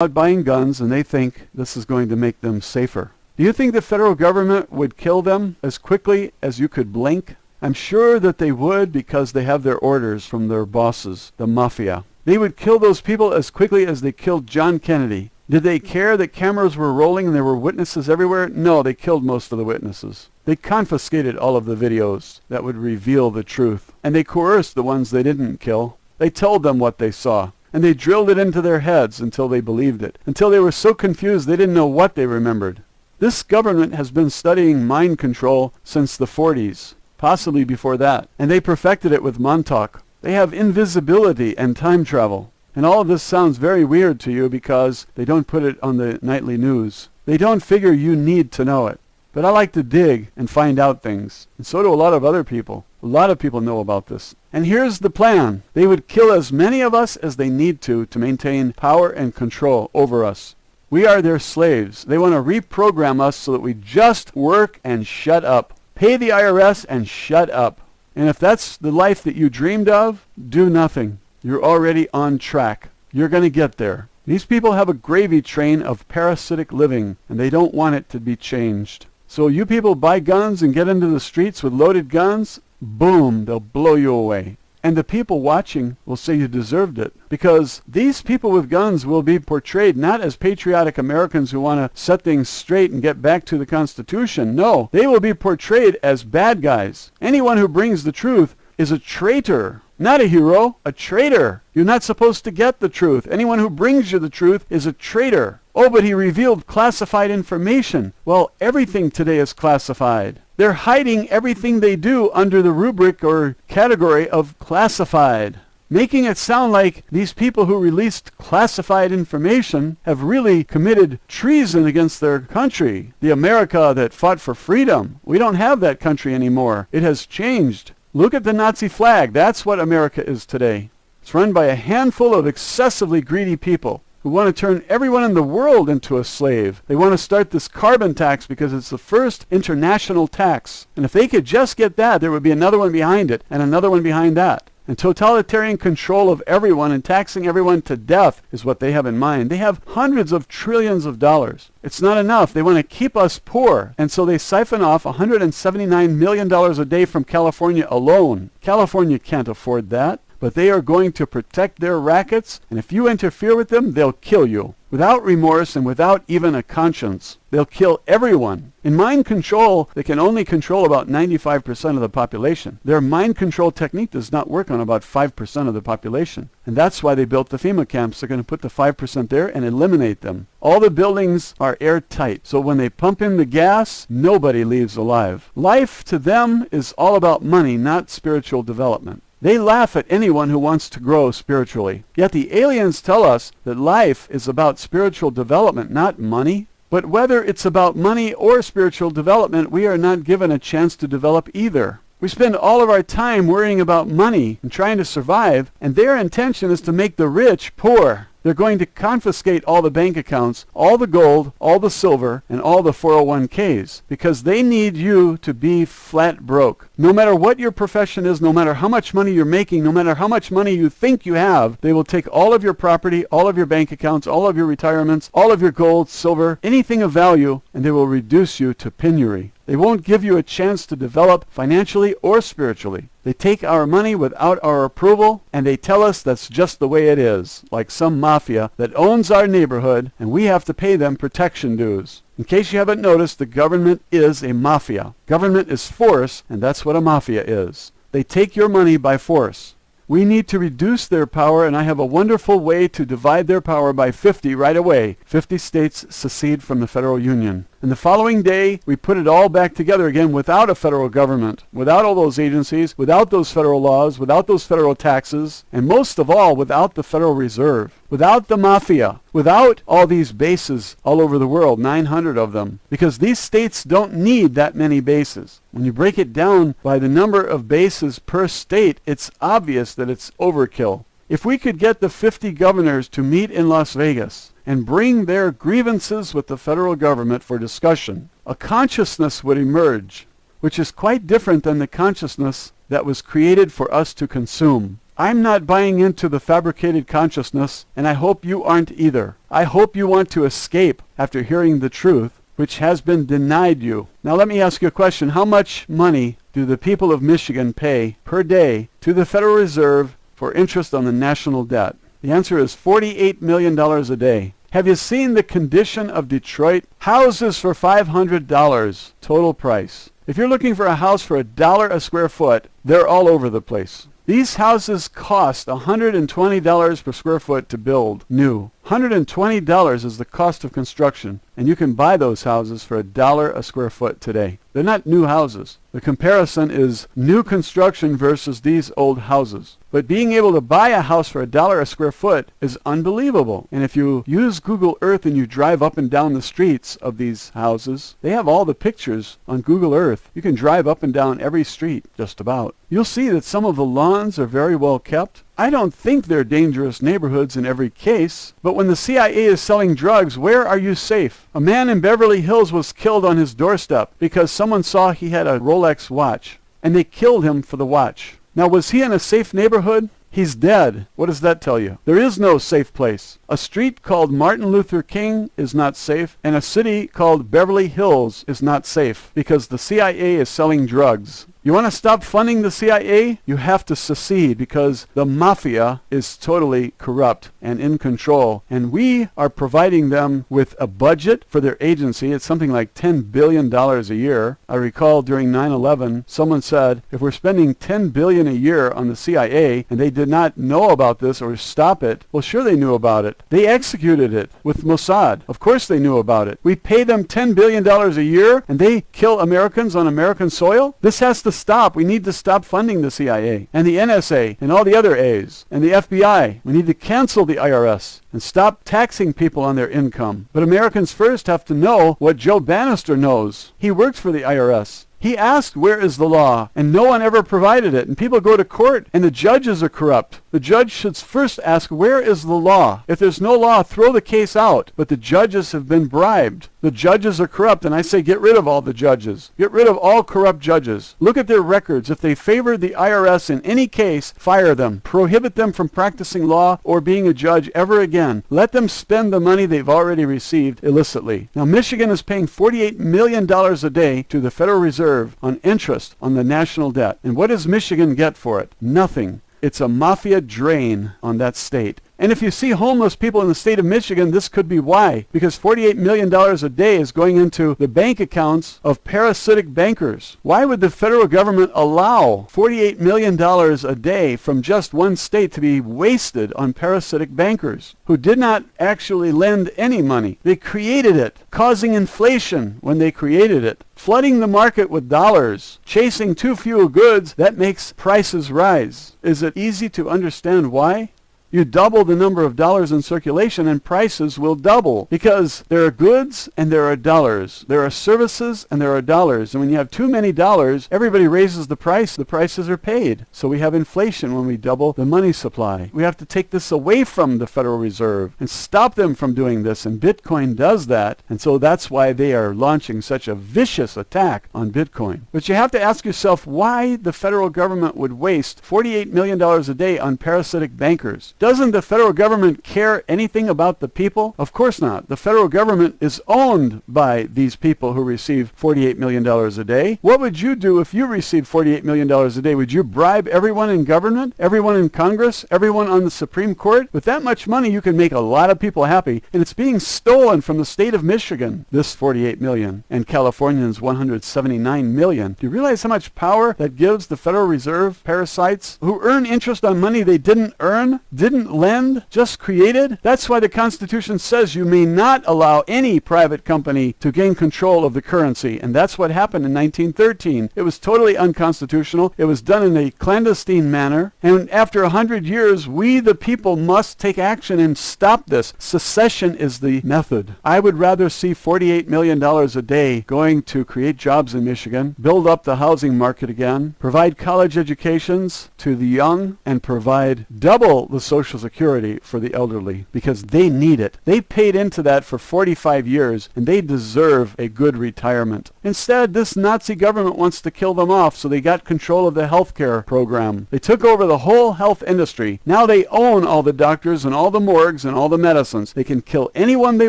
out buying guns and they think this is going to make them safer. Do you think the federal government would kill them as quickly as you could blink? I'm sure that they would, because they have their orders from their bosses, the mafia. They would kill those people as quickly as they killed John Kennedy. Did they care that cameras were rolling and there were witnesses everywhere? No, they killed most of the witnesses. They confiscated all of the videos that would reveal the truth. And they coerced the ones they didn't kill. They told them what they saw. And they drilled it into their heads until they believed it. Until they were so confused they didn't know what they remembered. This government has been studying mind control since the 40s. Possibly before that. And they perfected it with Montauk. They have invisibility and time travel. And all of this sounds very weird to you because they don't put it on the nightly news. They don't figure you need to know it. But I like to dig and find out things. And so do a lot of other people. A lot of people know about this. And here's the plan. They would kill as many of us as they need to maintain power and control over us. We are their slaves. They want to reprogram us so that we just work and shut up. Pay the IRS and shut up. And if that's the life that you dreamed of, do nothing. You're already on track. You're going to get there. These people have a gravy train of parasitic living, and they don't want it to be changed. So you people buy guns and get into the streets with loaded guns, boom, they'll blow you away. And the people watching will say you deserved it. Because these people with guns will be portrayed not as patriotic Americans who want to set things straight and get back to the Constitution. No, they will be portrayed as bad guys. Anyone who brings the truth is a traitor. Not a hero, a traitor. You're not supposed to get the truth. Anyone who brings you the truth is a traitor. Oh, but he revealed classified information. Well, everything today is classified. They're hiding everything they do under the rubric or category of classified, making it sound like these people who released classified information have really committed treason against their country, the America that fought for freedom. We don't have that country anymore. It has changed. Look at the Nazi flag. That's what America is today. It's run by a handful of excessively greedy people who want to turn everyone in the world into a slave. They want to start this carbon tax because it's the first international tax. And if they could just get that, there would be another one behind it and another one behind that. And totalitarian control of everyone and taxing everyone to death is what they have in mind. They have hundreds of trillions of dollars. It's not enough. They want to keep us poor. And so they siphon off $179 million a day from California alone. California can't afford that. But they are going to protect their rackets, and if you interfere with them, they'll kill you. Without remorse and without even a conscience. They'll kill everyone. In mind control, they can only control about 95% of the population. Their mind control technique does not work on about 5% of the population. And that's why they built the FEMA camps. They're going to put the 5% there and eliminate them. All the buildings are airtight. So when they pump in the gas, nobody leaves alive. Life to them is all about money, not spiritual development. They laugh at anyone who wants to grow spiritually. Yet the aliens tell us that life is about spiritual development, not money. But whether it's about money or spiritual development, we are not given a chance to develop either. We spend all of our time worrying about money and trying to survive, and their intention is to make the rich poor. They're going to confiscate all the bank accounts, all the gold, all the silver, and all the 401ks, because they need you to be flat broke. No matter what your profession is, no matter how much money you're making, no matter how much money you think you have, they will take all of your property, all of your bank accounts, all of your retirements, all of your gold, silver, anything of value, and they will reduce you to penury. They won't give you a chance to develop financially or spiritually. They take our money without our approval, and they tell us that's just the way it is, like some mafia that owns our neighborhood, and we have to pay them protection dues. In case you haven't noticed, the government is a mafia. Government is force, and that's what a mafia is. They take your money by force. We need to reduce their power, and I have a wonderful way to divide their power by 50 right away. 50 states secede from the federal union. And the following day, we put it all back together again without a federal government, without all those agencies, without those federal laws, without those federal taxes, and most of all, without the Federal Reserve, without the mafia, without all these bases all over the world, 900 of them, because these states don't need that many bases. When you break it down by the number of bases per state, it's obvious that it's overkill. If we could get the 50 governors to meet in Las Vegas and bring their grievances with the federal government for discussion, a consciousness would emerge, which is quite different than the consciousness that was created for us to consume. I'm not buying into the fabricated consciousness, and I hope you aren't either. I hope you want to escape after hearing the truth, which has been denied you. Now let me ask you a question. How much money do the people of Michigan pay per day to the Federal Reserve for interest on the national debt? The answer is $48 million a day. Have you seen the condition of Detroit? Houses for $500 total price. If you're looking for a house for $1 a square foot, they're all over the place. These houses cost $120 per square foot to build new. $120 is the cost of construction, and you can buy those houses for $1 a square foot today. They're not new houses. The comparison is new construction versus these old houses. But being able to buy a house for $1 a square foot is unbelievable. And if you use Google Earth and you drive up and down the streets of these houses, they have all the pictures on Google Earth. You can drive up and down every street, just about. You'll see that some of the lawns are very well kept. I don't think they're dangerous neighborhoods in every case, but when the CIA is selling drugs, where are you safe? A man in Beverly Hills was killed on his doorstep because someone saw he had a Rolex watch, and they killed him for the watch. Now, was he in a safe neighborhood? He's dead. What does that tell you? There is no safe place. A street called Martin Luther King is not safe, and a city called Beverly Hills is not safe because the CIA is selling drugs. You want to stop funding the CIA? You have to secede because the mafia is totally corrupt and in control. And we are providing them with a budget for their agency. It's something like $10 billion a year. I recall during 9/11, someone said, if we're spending $10 billion a year on the CIA and they did not know about this or stop it, well, sure they knew about it. They executed it with Mossad. Of course they knew about it. We pay them $10 billion a year and they kill Americans on American soil? This has to stop. We need to stop funding the CIA and the NSA and all the other A's and the FBI. We need to cancel the IRS and stop taxing people on their income. But Americans first have to know what Joe Bannister knows. He worked for the IRS. He asked, where is the law? And no one ever provided it. And people go to court, and the judges are corrupt. The judge should first ask, where is the law? If there's no law, throw the case out. But the judges have been bribed. The judges are corrupt, and I say get rid of all the judges. Get rid of all corrupt judges. Look at their records. If they favor the IRS in any case, fire them. Prohibit them from practicing law or being a judge ever again. Let them spend the money they've already received illicitly. Now, Michigan is paying $48 million a day to the Federal Reserve on interest on the national debt. And what does Michigan get for it? Nothing. It's a mafia drain on that state. And if you see homeless people in the state of Michigan, this could be why. Because $48 million a day is going into the bank accounts of parasitic bankers. Why would the federal government allow $48 million a day from just one state to be wasted on parasitic bankers who did not actually lend any money? They created it, causing inflation when they created it, flooding the market with dollars, chasing too few goods that makes prices rise. Is it easy to understand why? You double the number of dollars in circulation and prices will double because there are goods and there are dollars. There are services and there are dollars. And when you have too many dollars, everybody raises the price. The prices are paid. So we have inflation when we double the money supply. We have to take this away from the Federal Reserve and stop them from doing this. And Bitcoin does that. And so that's why they are launching such a vicious attack on Bitcoin. But you have to ask yourself why the federal government would waste $48 million a day on parasitic bankers. Doesn't the federal government care anything about the people? Of course not. The federal government is owned by these people who receive $48 million a day. What would you do if you received $48 million a day? Would you bribe everyone in government, everyone in Congress, everyone on the Supreme Court? With that much money, you can make a lot of people happy, and it's being stolen from the state of Michigan, this $48 million, and Californians $179 million. Do you realize how much power that gives the Federal Reserve parasites who earn interest on money they didn't earn, didn't lend, just created? That's why the Constitution says you may not allow any private company to gain control of the currency. And that's what happened in 1913. It was totally unconstitutional. It was done in a clandestine manner. And after 100 years, we the people must take action and stop this. Secession is the method. I would rather see $48 million a day going to create jobs in Michigan, build up the housing market again, provide college educations to the young, and provide double the social Social Security for the elderly because they need it. They paid into that for 45 years and they deserve a good retirement. Instead, this Nazi government wants to kill them off, so they got control of the healthcare program. They took over the whole health industry. Now they own all the doctors and all the morgues and all the medicines. They can kill anyone they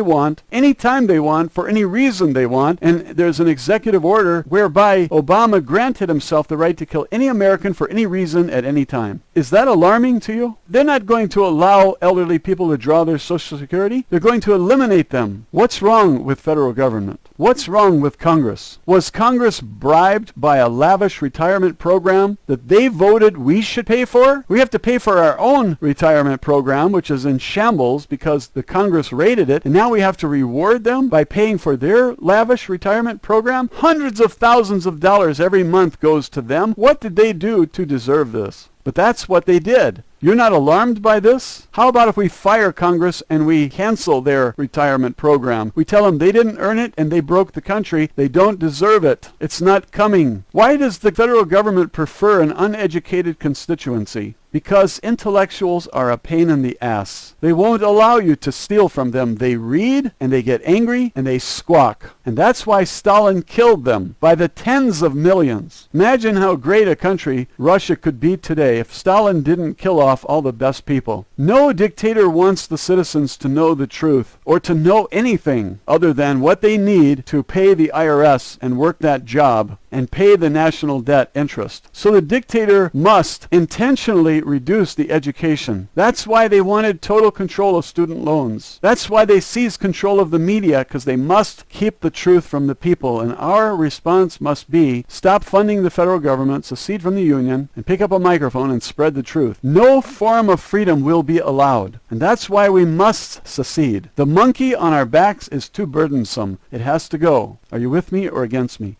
want, anytime they want, for any reason they want, and there's an executive order whereby Obama granted himself the right to kill any American for any reason at any time. Is that alarming to you? They're not going to allow elderly people to draw their Social Security. They're going to eliminate them. What's wrong with federal government? What's wrong with Congress? Was Congress bribed by a lavish retirement program that they voted we should pay for? We have to pay for our own retirement program, which is in shambles because the Congress raided it, and now we have to reward them by paying for their lavish retirement program? Hundreds of thousands of dollars every month goes to them. What did they do to deserve this? But that's what they did. You're not alarmed by this? How about if we fire Congress and we cancel their retirement program? We tell them they didn't earn it and they broke the country. They don't deserve it. It's not coming. Why does the federal government prefer an uneducated constituency? Because intellectuals are a pain in the ass. They won't allow you to steal from them. They read and they get angry and they squawk. And that's why Stalin killed them by the tens of millions. Imagine how great a country Russia could be today if Stalin didn't kill off all the best people. No dictator wants the citizens to know the truth or to know anything other than what they need to pay the IRS and work that job and pay the national debt interest. So the dictator must intentionally reduce the education. That's why they wanted total control of student loans. That's why they seized control of the media, because they must keep the truth from the people. And our response must be, stop funding the federal government, secede from the union, and pick up a microphone and spread the truth. No form of freedom will be allowed. And that's why we must secede. The monkey on our backs is too burdensome. It has to go. Are you with me or against me?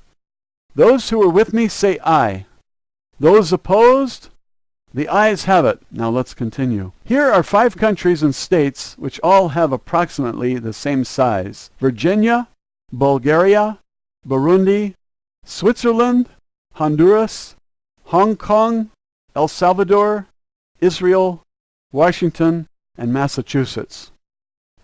Those who are with me say aye. Those opposed? The ayes have it. Now let's continue. Here are 5 countries and states which all have approximately the same size. Virginia, Bulgaria, Burundi, Switzerland, Honduras, Hong Kong, El Salvador, Israel, Washington, and Massachusetts.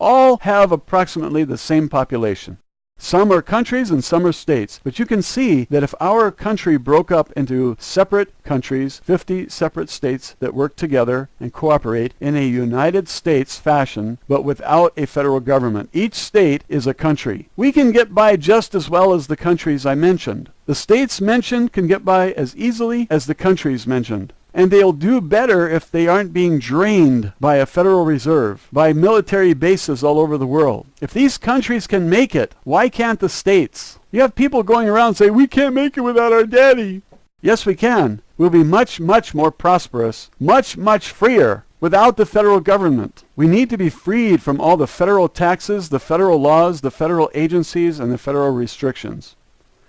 All have approximately the same population. Some are countries and some are states. But you can see that if our country broke up into separate countries, 50 separate states that work together and cooperate in a United States fashion, but without a federal government, each state is a country. We can get by just as well as the countries I mentioned. The states mentioned can get by as easily as the countries mentioned. And they'll do better if they aren't being drained by a Federal Reserve, by military bases all over the world. If these countries can make it, why can't the states? You have people going around saying, we can't make it without our daddy. Yes, we can. We'll be much, much more prosperous, much, much freer without the federal government. We need to be freed from all the federal taxes, the federal laws, the federal agencies, and the federal restrictions.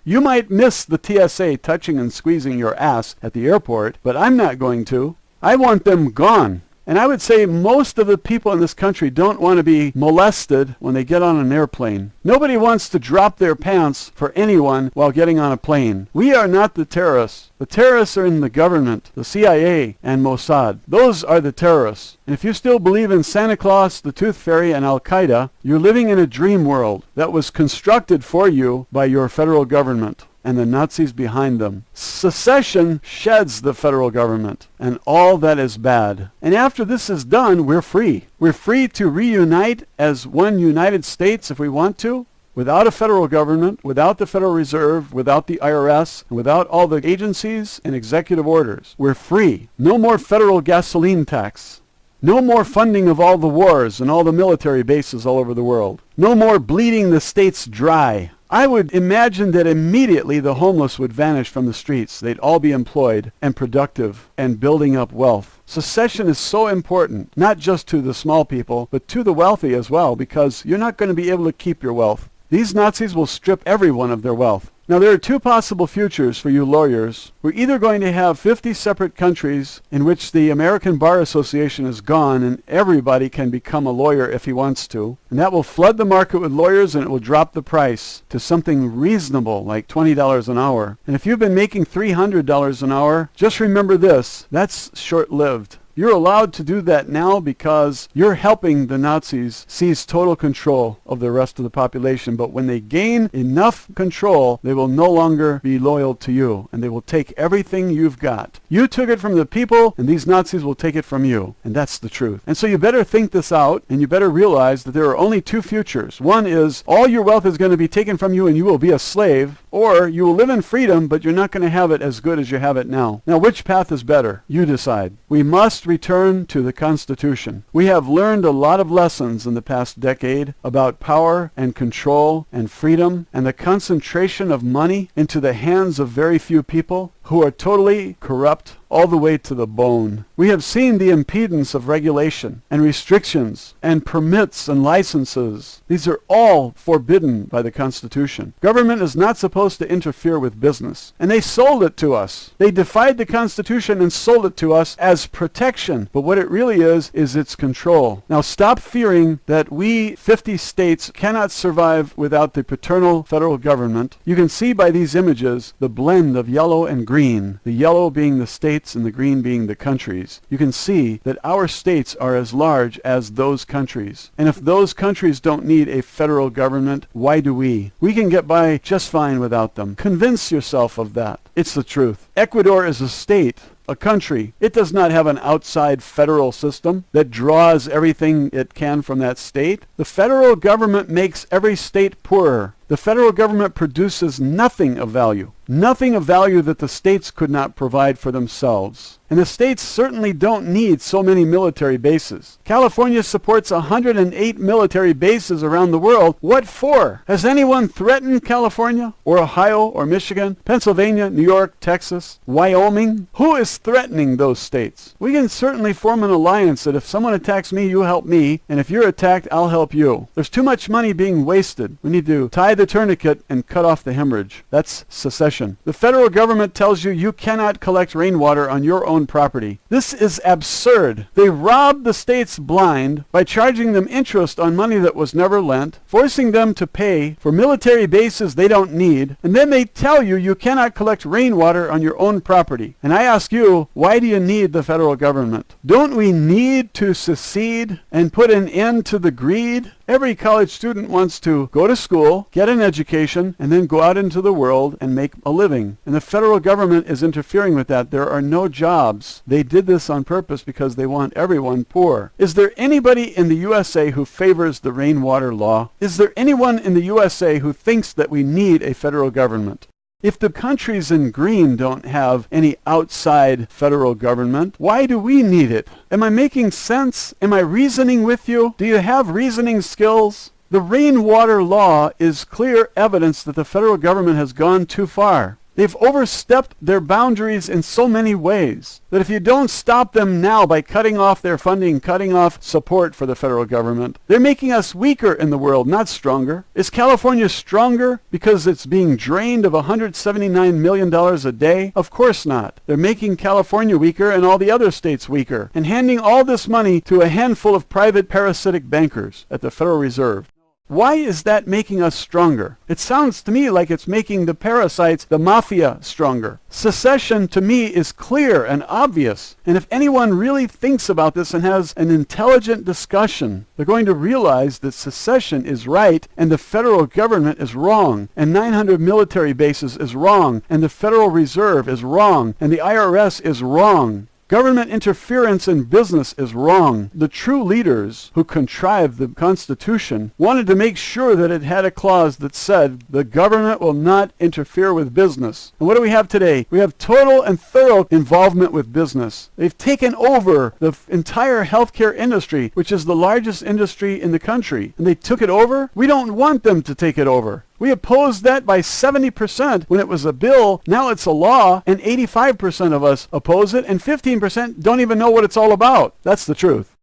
You might miss the TSA touching and squeezing your ass at the airport, but I'm not going to. I want them gone. And I would say most of the people in this country don't want to be molested when they get on an airplane. Nobody wants to drop their pants for anyone while getting on a plane. We are not the terrorists. The terrorists are in the government, the CIA, and Mossad. Those are the terrorists. And if you still believe in Santa Claus, the Tooth Fairy, and Al-Qaeda, you're living in a dream world that was constructed for you by your federal government and the Nazis behind them. Secession sheds the federal government and all that is bad. And after this is done, we're free. We're free to reunite as one United States if we want to, without a federal government, without the Federal Reserve, without the IRS, and without all the agencies and executive orders. We're free. No more federal gasoline tax. No more funding of all the wars and all the military bases all over the world. No more bleeding the states dry. I would imagine that immediately the homeless would vanish from the streets. They'd all be employed and productive and building up wealth. Secession is so important, not just to the small people, but to the wealthy as well, because you're not going to be able to keep your wealth. These Nazis will strip everyone of their wealth. Now, there are 2 possible futures for you lawyers. We're either going to have 50 separate countries in which the American Bar Association is gone and everybody can become a lawyer if he wants to. And that will flood the market with lawyers and it will drop the price to something reasonable like $20 an hour. And if you've been making $300 an hour, just remember this, that's short-lived. You're allowed to do that now because you're helping the Nazis seize total control of the rest of the population. But when they gain enough control, they will no longer be loyal to you, and they will take everything you've got. You took it from the people, and these Nazis will take it from you. And that's the truth. And so you better think this out, and you better realize that there are only two futures. One is all your wealth is going to be taken from you and you will be a slave, or you will live in freedom, but you're not going to have it as good as you have it now. Now, which path is better? You decide. We must return to the Constitution. We have learned a lot of lessons in the past decade about power and control and freedom and the concentration of money into the hands of very few people who are totally corrupt all the way to the bone. We have seen the impedance of regulation and restrictions and permits and licenses. These are all forbidden by the Constitution. Government is not supposed to interfere with business. And they sold it to us. They defied the Constitution and sold it to us as protection. But what it really is its control. Now stop fearing that we 50 states cannot survive without the paternal federal government. You can see by these images the blend of yellow and green. The yellow being the states and the green being the countries. You can see that our states are as large as those countries. And if those countries don't need a federal government, why do we? We can get by just fine without them. Convince yourself of that. It's the truth. Ecuador is a state, a country. It does not have an outside federal system that draws everything it can from that state. The federal government makes every state poorer. The federal government produces nothing of value. Nothing of value that the states could not provide for themselves. And the states certainly don't need so many military bases. California supports 108 military bases around the world. What for? Has anyone threatened California? Or Ohio? Or Michigan? Pennsylvania? New York? Texas? Wyoming? Who is threatening those states? We can certainly form an alliance that if someone attacks me, you help me. And if you're attacked, I'll help you. There's too much money being wasted. We need to tie the tourniquet and cut off the hemorrhage. That's secession. The federal government tells you you cannot collect rainwater on your own property. This is absurd. They robbed the states blind by charging them interest on money that was never lent, forcing them to pay for military bases they don't need, and then they tell you you cannot collect rainwater on your own property. And I ask you, why do you need the federal government? Don't we need to secede and put an end to the greed? Every college student wants to go to school, get an education, and then go out into the world and make a living. And the federal government is interfering with that. There are no jobs. They did this on purpose because they want everyone poor. Is there anybody in the USA who favors the rainwater law? Is there anyone in the USA who thinks that we need a federal government? If the countries in green don't have any outside federal government, why do we need it? Am I making sense? Am I reasoning with you? Do you have reasoning skills? The rainwater law is clear evidence that the federal government has gone too far. They've overstepped their boundaries in so many ways that if you don't stop them now by cutting off their funding, cutting off support for the federal government, they're making us weaker in the world, not stronger. Is California stronger because it's being drained of $179 million a day? Of course not. They're making California weaker and all the other states weaker and handing all this money to a handful of private parasitic bankers at the Federal Reserve. Why is that making us stronger? It sounds to me like it's making the parasites, the mafia, stronger. Secession, to me, is clear and obvious. And if anyone really thinks about this and has an intelligent discussion, they're going to realize that secession is right and the federal government is wrong. And 900 military bases is wrong. And the Federal Reserve is wrong. And the IRS is wrong. Government interference in business is wrong. The true leaders who contrived the Constitution wanted to make sure that it had a clause that said the government will not interfere with business. And what do we have today? We have total and thorough involvement with business. They've taken over the entire healthcare industry, which is the largest industry in the country. And they took it over? We don't want them to take it over. We opposed that by 70% when it was a bill. Now it's a law, and 85% of us oppose it, and 15% don't even know what it's all about. That's the truth.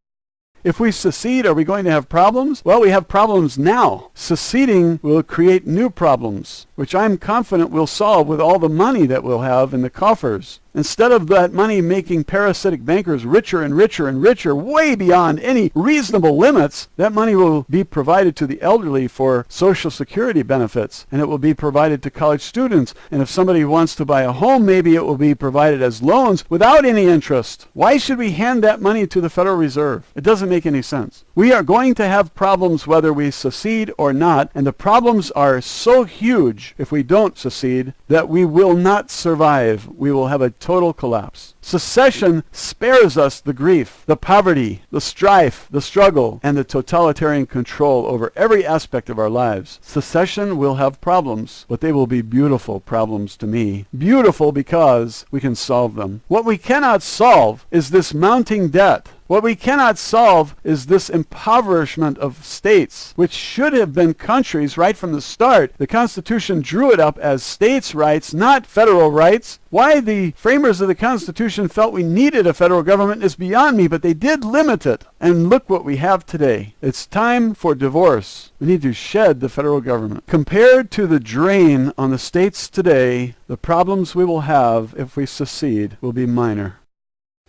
If we secede, are we going to have problems? Well, we have problems now. Seceding will create new problems, which I'm confident we'll solve with all the money that we'll have in the coffers. Instead of that money making parasitic bankers richer and richer and richer, way beyond any reasonable limits, that money will be provided to the elderly for Social Security benefits, and it will be provided to college students. And if somebody wants to buy a home, maybe it will be provided as loans without any interest. Why should we hand that money to the Federal Reserve? It doesn't make any sense. We are going to have problems whether we secede or not, and the problems are so huge if we don't secede that we will not survive. We will have a total collapse. Secession spares us the grief, the poverty, the strife, the struggle, and the totalitarian control over every aspect of our lives. Secession will have problems, but they will be beautiful problems to me. Beautiful because we can solve them. What we cannot solve is this mounting debt. What we cannot solve is this impoverishment of states, which should have been countries right from the start. The Constitution drew it up as states' rights, not federal rights. Why the framers of the Constitution felt we needed a federal government is beyond me, but they did limit it. And look what we have today. It's time for divorce. We need to shed the federal government. Compared to the drain on the states today, the problems we will have if we secede will be minor.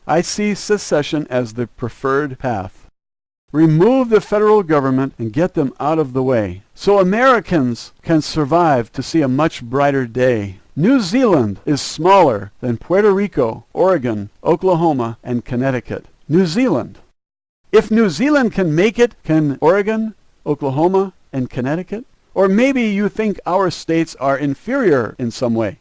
I see secession as the preferred path. Remove the federal government and get them out of the way, so Americans can survive to see a much brighter day. New Zealand is smaller than Puerto Rico, Oregon, Oklahoma, and Connecticut. New Zealand. If New Zealand can make it, can Oregon, Oklahoma, and Connecticut? Or maybe you think our states are inferior in some way.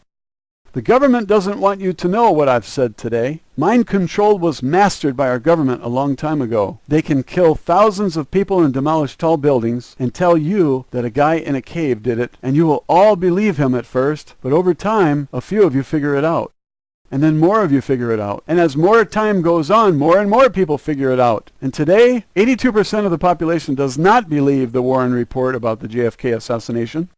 The government doesn't want you to know what I've said today. Mind control was mastered by our government a long time ago. They can kill thousands of people and demolish tall buildings and tell you that a guy in a cave did it, and you will all believe him at first, but over time, a few of you figure it out. And then more of you figure it out. And as more time goes on, more and more people figure it out. And today, 82% of the population does not believe the Warren report about the JFK assassination.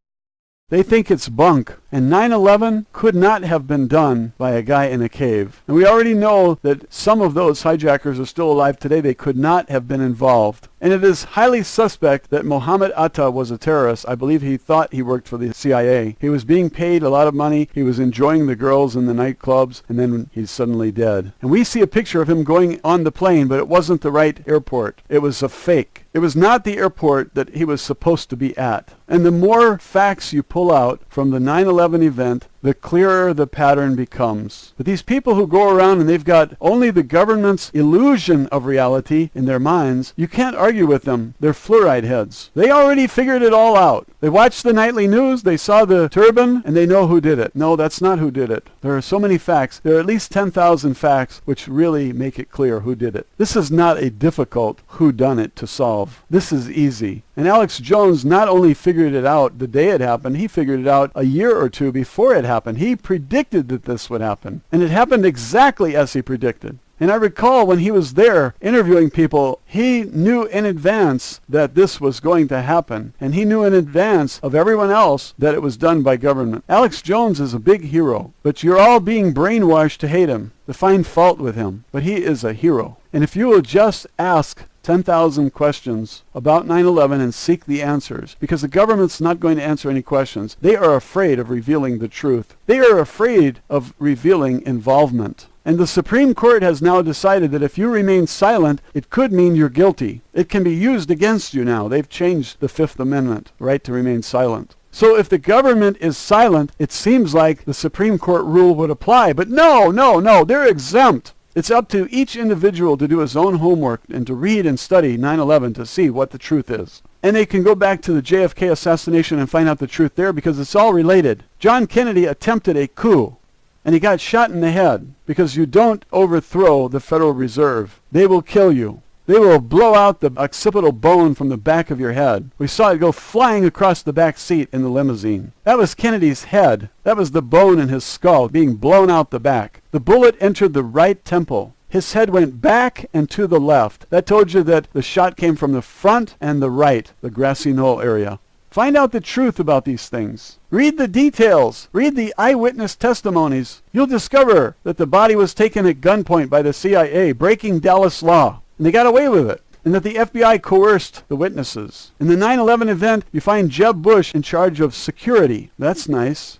They think it's bunk, and 9/11 could not have been done by a guy in a cave. And we already know that some of those hijackers are still alive today. They could not have been involved. And it is highly suspect that Mohammed Atta was a terrorist. I believe he thought he worked for the CIA. He was being paid a lot of money. He was enjoying the girls in the nightclubs, and then he's suddenly dead. And we see a picture of him going on the plane, but it wasn't the right airport. It was a fake. It was not the airport that he was supposed to be at. And the more facts you pull out from the 9/11 event, the clearer the pattern becomes. But these people who go around and they've got only the government's illusion of reality in their minds, you can't argue with them. They're fluoride heads. They already figured it all out. They watched the nightly news, they saw the turban, and they know who did it. No, that's not who did it. There are so many facts. There are at least 10,000 facts which really make it clear who did it. This is not a difficult whodunit to solve. This is easy. And Alex Jones not only figured it out the day it happened, he figured it out a year or two before it happened. He predicted that this would happen. And it happened exactly as he predicted. And I recall when he was there interviewing people, he knew in advance that this was going to happen. And he knew in advance of everyone else that it was done by government. Alex Jones is a big hero, but you're all being brainwashed to hate him, to find fault with him. But he is a hero. And if you will just ask 10,000 questions about 9/11 and seek the answers, because the government's not going to answer any questions. They are afraid of revealing the truth. They are afraid of revealing involvement. And the Supreme Court has now decided that if you remain silent, it could mean you're guilty. It can be used against you now. They've changed the Fifth Amendment, right to remain silent. So if the government is silent, it seems like the Supreme Court rule would apply. But no, they're exempt. It's up to each individual to do his own homework and to read and study 9/11 to see what the truth is. And they can go back to the JFK assassination and find out the truth there because it's all related. John Kennedy attempted a coup, and he got shot in the head because you don't overthrow the Federal Reserve. They will kill you. They will blow out the occipital bone from the back of your head. We saw it go flying across the back seat in the limousine. That was Kennedy's head. That was the bone in his skull being blown out the back. The bullet entered the right temple. His head went back and to the left. That told you that the shot came from the front and the right, the grassy knoll area. Find out the truth about these things. Read the details. Read the eyewitness testimonies. You'll discover that the body was taken at gunpoint by the CIA, breaking Dallas law. And they got away with it. and that the FBI coerced the witnesses. In the 9/11 event, you find Jeb Bush in charge of security. That's nice.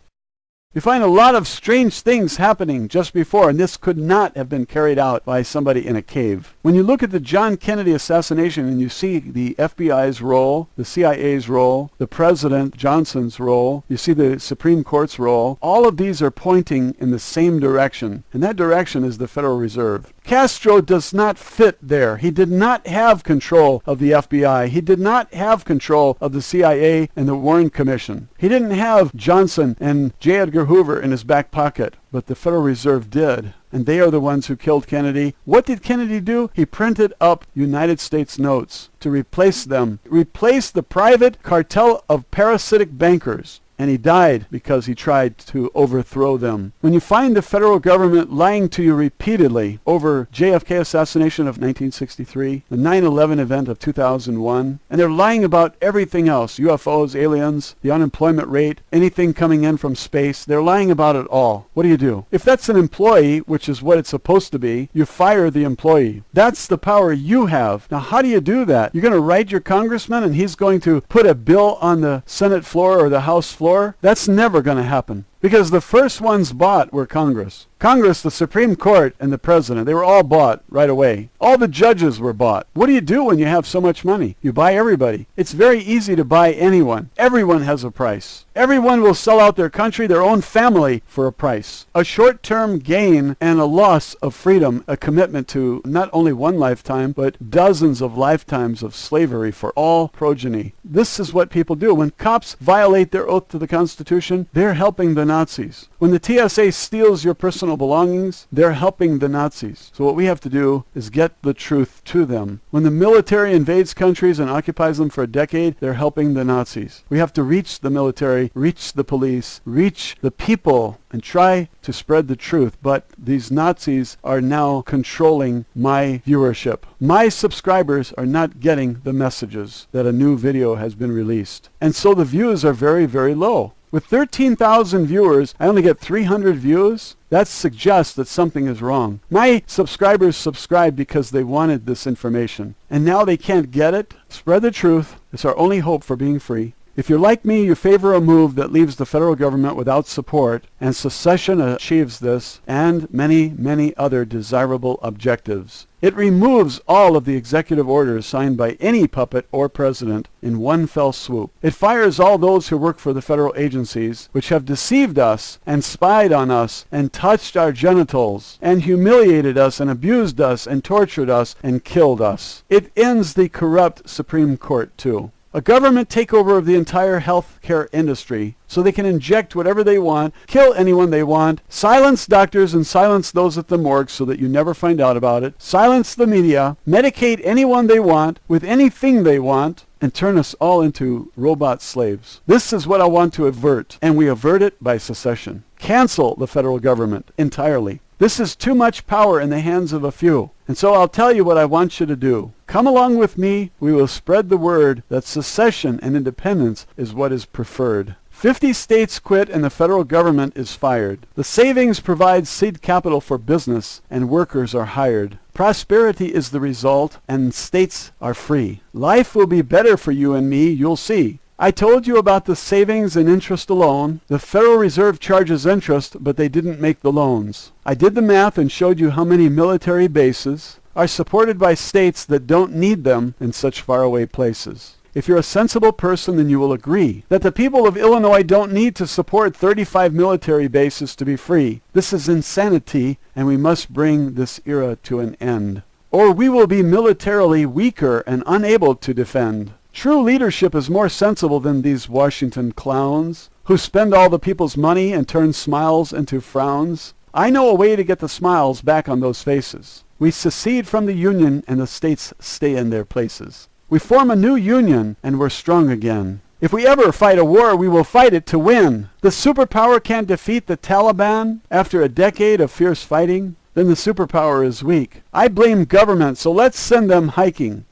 You find a lot of strange things happening just before, and this could not have been carried out by somebody in a cave. When you look at the John Kennedy assassination and you see the FBI's role, the CIA's role, the President Johnson's role, you see the Supreme Court's role, all of these are pointing in the same direction, and that direction is the Federal Reserve. Castro does not fit there. He did not have control of the FBI. He did not have control of the CIA and the Warren Commission. He didn't have Johnson and J. Edgar Hoover in his back pocket, but the Federal Reserve did. And they are the ones who killed Kennedy. What did Kennedy do? He printed up United States notes to replace them, replace the private cartel of parasitic bankers. And he died because he tried to overthrow them. When you find the federal government lying to you repeatedly over JFK assassination of 1963, the 9/11 event of 2001, and they're lying about everything else, UFOs, aliens, the unemployment rate, anything coming in from space, they're lying about it all. What do? If that's an employee, which is what it's supposed to be, you fire the employee. That's the power you have. Now, how do you do that? You're going to write your congressman and he's going to put a bill on the Senate floor or the House floor? That's never going to happen. Because the first ones bought were Congress. Congress, the Supreme Court, and the President, they were all bought right away. All the judges were bought. What do you do when you have so much money? You buy everybody. It's very easy to buy anyone. Everyone has a price. Everyone will sell out their country, their own family, for a price. A short-term gain and a loss of freedom, a commitment to not only one lifetime, but dozens of lifetimes of slavery for all progeny. This is what people do. When cops violate their oath to the Constitution, they're helping the Nazis. When the TSA steals your personal belongings, they're helping the Nazis. So what we have to do is get the truth to them. When the military invades countries and occupies them for a decade, they're helping the Nazis. We have to reach the military, reach the police, reach the people, and try to spread the truth. But these Nazis are now controlling my viewership. My subscribers are not getting the messages that a new video has been released. And so the views are very, very low. With 13,000 viewers, I only get 300 views. That suggests that something is wrong. My subscribers subscribed because they wanted this information. And now they can't get it. Spread the truth. It's our only hope for being free. If you're like me, you favor a move that leaves the federal government without support, and secession achieves this, and many, many other desirable objectives. It removes all of the executive orders signed by any puppet or president in one fell swoop. It fires all those who work for the federal agencies, which have deceived us and spied on us and touched our genitals and humiliated us and abused us and tortured us and killed us. It ends the corrupt Supreme Court, too. A government takeover of the entire healthcare industry so they can inject whatever they want, kill anyone they want, silence doctors and silence those at the morgue so that you never find out about it, silence the media, medicate anyone they want with anything they want, and turn us all into robot slaves. This is what I want to avert, and we avert it by secession. Cancel the federal government entirely. This is too much power in the hands of a few. And so I'll tell you what I want you to do. Come along with me. We will spread the word that secession and independence is what is preferred. 50 states quit and the federal government is fired. The savings provide seed capital for business and workers are hired. Prosperity is the result and states are free. Life will be better for you and me, you'll see. I told you about the savings and interest alone. The Federal Reserve charges interest, but they didn't make the loans. I did the math and showed you how many military bases are supported by states that don't need them in such faraway places. If you're a sensible person, then you will agree that the people of Illinois don't need to support 35 military bases to be free. This is insanity, and we must bring this era to an end. Or we will be militarily weaker and unable to defend. True leadership is more sensible than these Washington clowns who spend all the people's money and turn smiles into frowns. I know a way to get the smiles back on those faces. We secede from the Union and the states stay in their places. We form a new Union and we're strong again. If we ever fight a war, we will fight it to win. The superpower can't defeat the Taliban after a decade of fierce fighting. Then the superpower is weak. I blame government, so let's send them hiking.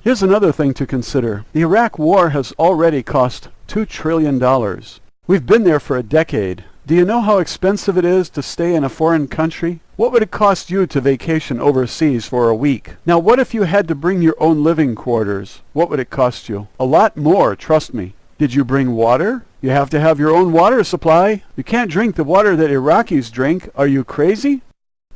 Here's another thing to consider. The Iraq War has already cost $2 trillion. We've been there for a decade. Do you know how expensive it is to stay in a foreign country? What would it cost you to vacation overseas for a week? Now, what if you had to bring your own living quarters? What would it cost you? A lot more, trust me. Did you bring water? You have to have your own water supply. You can't drink the water that Iraqis drink. Are you crazy?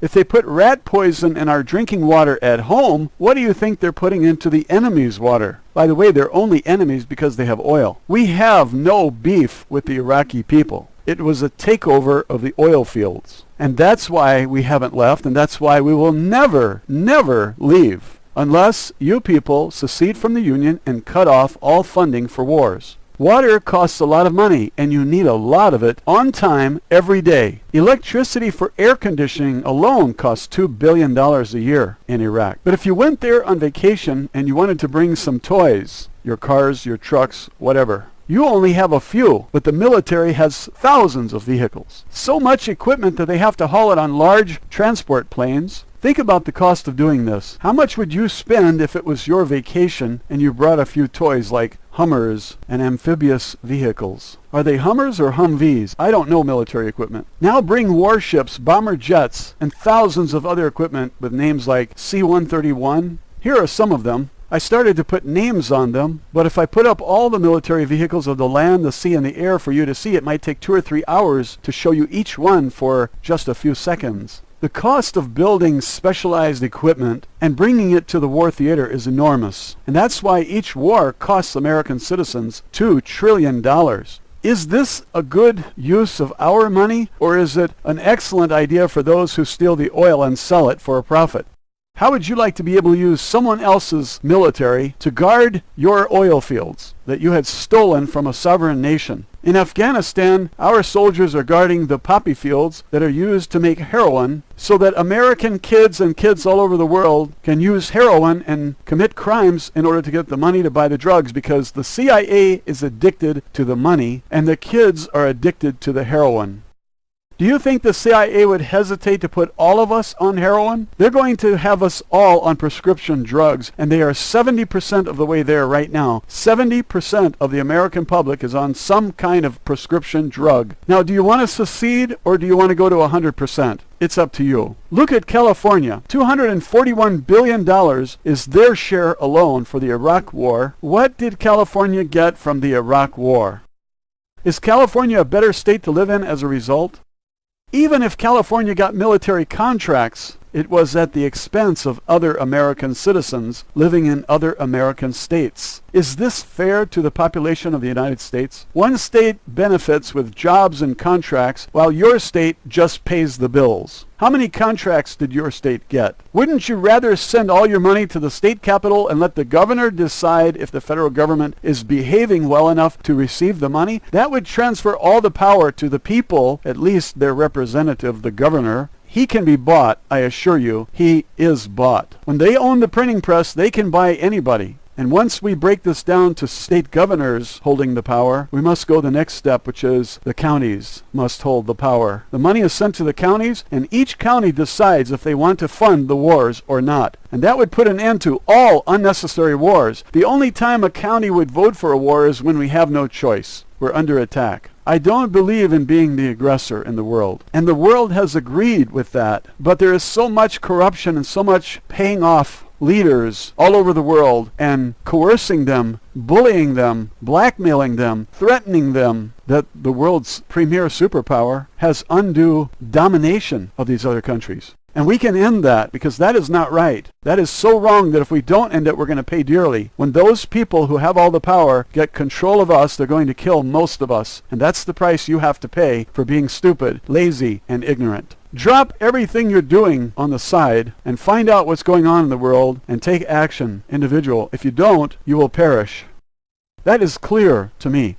If they put rat poison in our drinking water at home, what do you think they're putting into the enemy's water? By the way, they're only enemies because they have oil. We have no beef with the Iraqi people. It was a takeover of the oil fields. And that's why we haven't left, and that's why we will never, never leave, unless you people secede from the Union and cut off all funding for wars. Water costs a lot of money, and you need a lot of it on time every day. Electricity for air conditioning alone costs $2 billion a year in Iraq. But if you went there on vacation and you wanted to bring some toys, your cars, your trucks, whatever, you only have a few, but the military has thousands of vehicles. So much equipment that they have to haul it on large transport planes. Think about the cost of doing this. How much would you spend if it was your vacation and you brought a few toys like Hummers and amphibious vehicles? Are they Hummers or Humvees? I don't know military equipment. Now bring warships, bomber jets, and thousands of other equipment with names like C-131. Here are some of them. I started to put names on them, but if I put up all the military vehicles of the land, the sea, and the air for you to see, it might take 2 or 3 hours to show you each one for just a few seconds. The cost of building specialized equipment and bringing it to the war theater is enormous, and that's why each war costs American citizens $2 trillion. Is this a good use of our money, or is it an excellent idea for those who steal the oil and sell it for a profit? How would you like to be able to use someone else's military to guard your oil fields that you had stolen from a sovereign nation? In Afghanistan, our soldiers are guarding the poppy fields that are used to make heroin so that American kids and kids all over the world can use heroin and commit crimes in order to get the money to buy the drugs, because the CIA is addicted to the money and the kids are addicted to the heroin. Do you think the CIA would hesitate to put all of us on heroin? They're going to have us all on prescription drugs, and they are 70% of the way there right now. 70% of the American public is on some kind of prescription drug. Now, do you want to secede, or do you want to go to 100%? It's up to you. Look at California. $241 billion is their share alone for the Iraq War. What did California get from the Iraq War? Is California a better state to live in as a result? Even if California got military contracts, it was at the expense of other American citizens living in other American states. Is this fair to the population of the United States? One state benefits with jobs and contracts while your state just pays the bills. How many contracts did your state get? Wouldn't you rather send all your money to the state capital and let the governor decide if the federal government is behaving well enough to receive the money? That would transfer all the power to the people, at least their representative, the governor. He can be bought, I assure you. He is bought. When they own the printing press, they can buy anybody. And once we break this down to state governors holding the power, we must go the next step, which is the counties must hold the power. The money is sent to the counties, and each county decides if they want to fund the wars or not. And that would put an end to all unnecessary wars. The only time a county would vote for a war is when we have no choice. We're under attack. I don't believe in being the aggressor in the world. And the world has agreed with that. But there is so much corruption and so much paying off leaders all over the world and coercing them, bullying them, blackmailing them, threatening them, that the world's premier superpower has undue domination of these other countries. And we can end that, because that is not right. That is so wrong that if we don't end it, we're going to pay dearly. When those people who have all the power get control of us, they're going to kill most of us. And that's the price you have to pay for being stupid, lazy, and ignorant. Drop everything you're doing on the side and find out what's going on in the world and take action, individual. If you don't, you will perish. That is clear to me.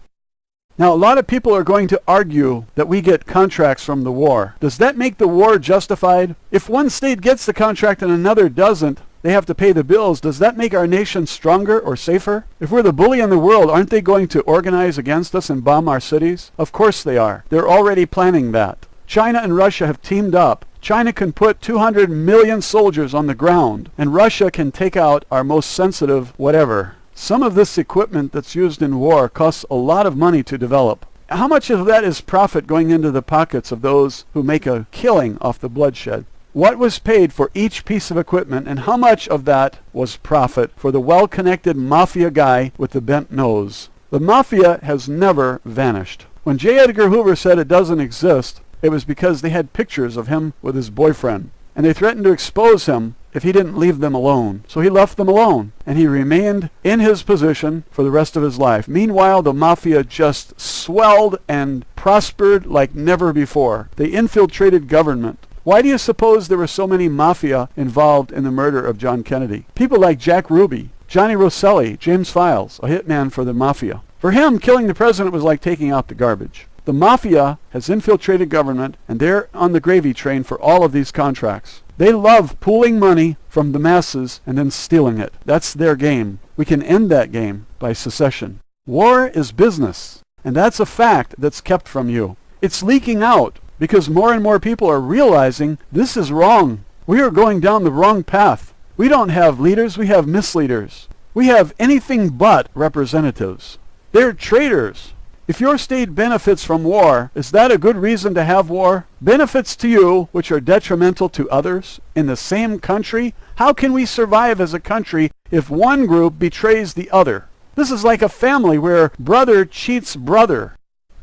Now, a lot of people are going to argue that we get contracts from the war. Does that make the war justified? If one state gets the contract and another doesn't, they have to pay the bills. Does that make our nation stronger or safer? If we're the bully in the world, aren't they going to organize against us and bomb our cities? Of course they are. They're already planning that. China and Russia have teamed up. China can put 200 million soldiers on the ground, and Russia can take out our most sensitive whatever. Some of this equipment that's used in war costs a lot of money to develop. How much of that is profit going into the pockets of those who make a killing off the bloodshed? What was paid for each piece of equipment, and how much of that was profit for the well-connected mafia guy with the bent nose? The mafia has never vanished. When J. Edgar Hoover said it doesn't exist, it was because they had pictures of him with his boyfriend, and they threatened to expose him if he didn't leave them alone. So he left them alone, and he remained in his position for the rest of his life. Meanwhile, the mafia just swelled and prospered like never before. They infiltrated government. Why do you suppose there were so many mafia involved in the murder of John Kennedy? People like Jack Ruby, Johnny Rosselli, James Files, a hitman for the mafia. For him, killing the president was like taking out the garbage. The mafia has infiltrated government, and they're on the gravy train for all of these contracts. They love pooling money from the masses and then stealing it. That's their game. We can end that game by secession. War is business, and that's a fact that's kept from you. It's leaking out because more and more people are realizing this is wrong. We are going down the wrong path. We don't have leaders, we have misleaders. We have anything but representatives. They're traitors. If your state benefits from war, is that a good reason to have war? Benefits to you, which are detrimental to others, in the same country? How can we survive as a country if one group betrays the other? This is like a family where brother cheats brother.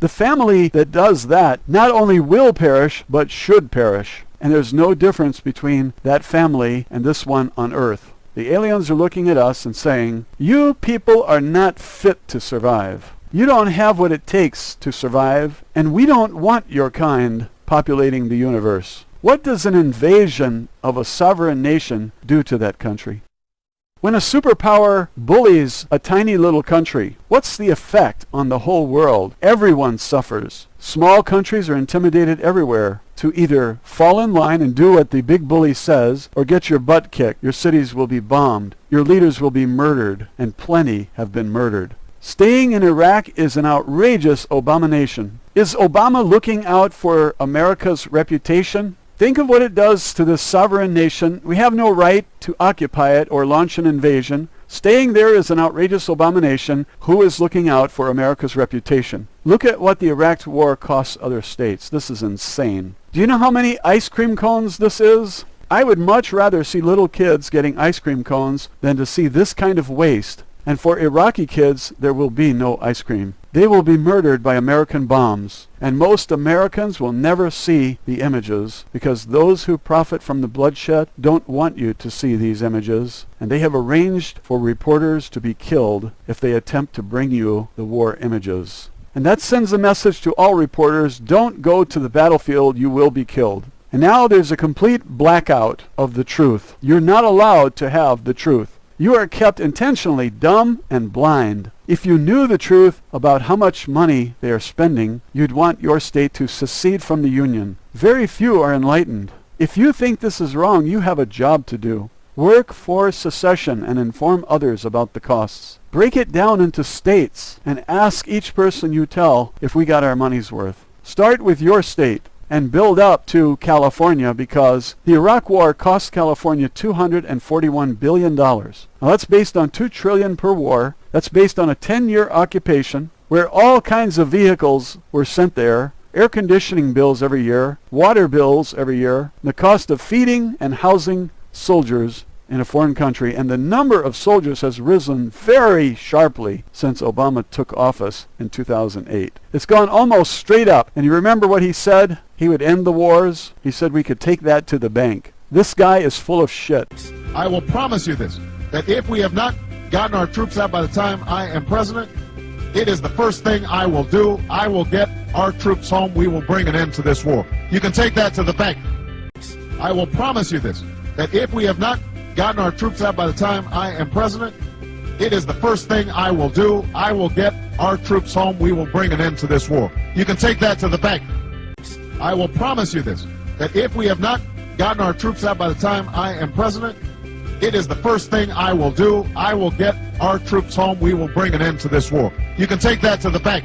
The family that does that not only will perish, but should perish. And there's no difference between that family and this one on earth. The aliens are looking at us and saying, you people are not fit to survive. You don't have what it takes to survive, and we don't want your kind populating the universe. What does an invasion of a sovereign nation do to that country? When a superpower bullies a tiny little country, what's the effect on the whole world? Everyone suffers. Small countries are intimidated everywhere to either fall in line and do what the big bully says, or get your butt kicked. Your cities will be bombed. Your leaders will be murdered, and plenty have been murdered. Staying in Iraq is an outrageous abomination. Is Obama looking out for America's reputation? Think of what it does to this sovereign nation. We have no right to occupy it or launch an invasion. Staying there is an outrageous abomination. Who is looking out for America's reputation? Look at what the Iraq war costs other states. This is insane. Do you know how many ice cream cones this is? I would much rather see little kids getting ice cream cones than to see this kind of waste. And for Iraqi kids, there will be no ice cream. They will be murdered by American bombs. And most Americans will never see the images because those who profit from the bloodshed don't want you to see these images. And they have arranged for reporters to be killed if they attempt to bring you the war images. And that sends a message to all reporters, don't go to the battlefield, you will be killed. And now there's a complete blackout of the truth. You're not allowed to have the truth. You are kept intentionally dumb and blind. If you knew the truth about how much money they are spending, you'd want your state to secede from the Union. Very few are enlightened. If you think this is wrong, you have a job to do. Work for secession and inform others about the costs. Break it down into states and ask each person you tell if we got our money's worth. Start with your state and build up to California because the Iraq War cost California $241 billion. Now that's based on $2 trillion per war. That's based on a 10-year occupation where all kinds of vehicles were sent there, air conditioning bills every year, water bills every year, the cost of feeding and housing soldiers in a foreign country, and the number of soldiers has risen very sharply since Obama took office in 2008. It's gone almost straight up. And you remember what he said? He would end the wars. He said we could take that to the bank. This guy is full of shit. I will promise you this, that if we have not gotten our troops out by the time I am president, it is the first thing I will do. I will get our troops home. We will bring an end to this war. You can take that to the bank. I will promise you this, that if we have not gotten our troops out by the time I am president, it is the first thing I will do. I will get our troops home. We will bring an end to this war. You can take that to the bank. I will promise you this, that if we have not gotten our troops out by the time I am president, it is the first thing I will do. I will get our troops home. We will bring an end to this war. You can take that to the bank.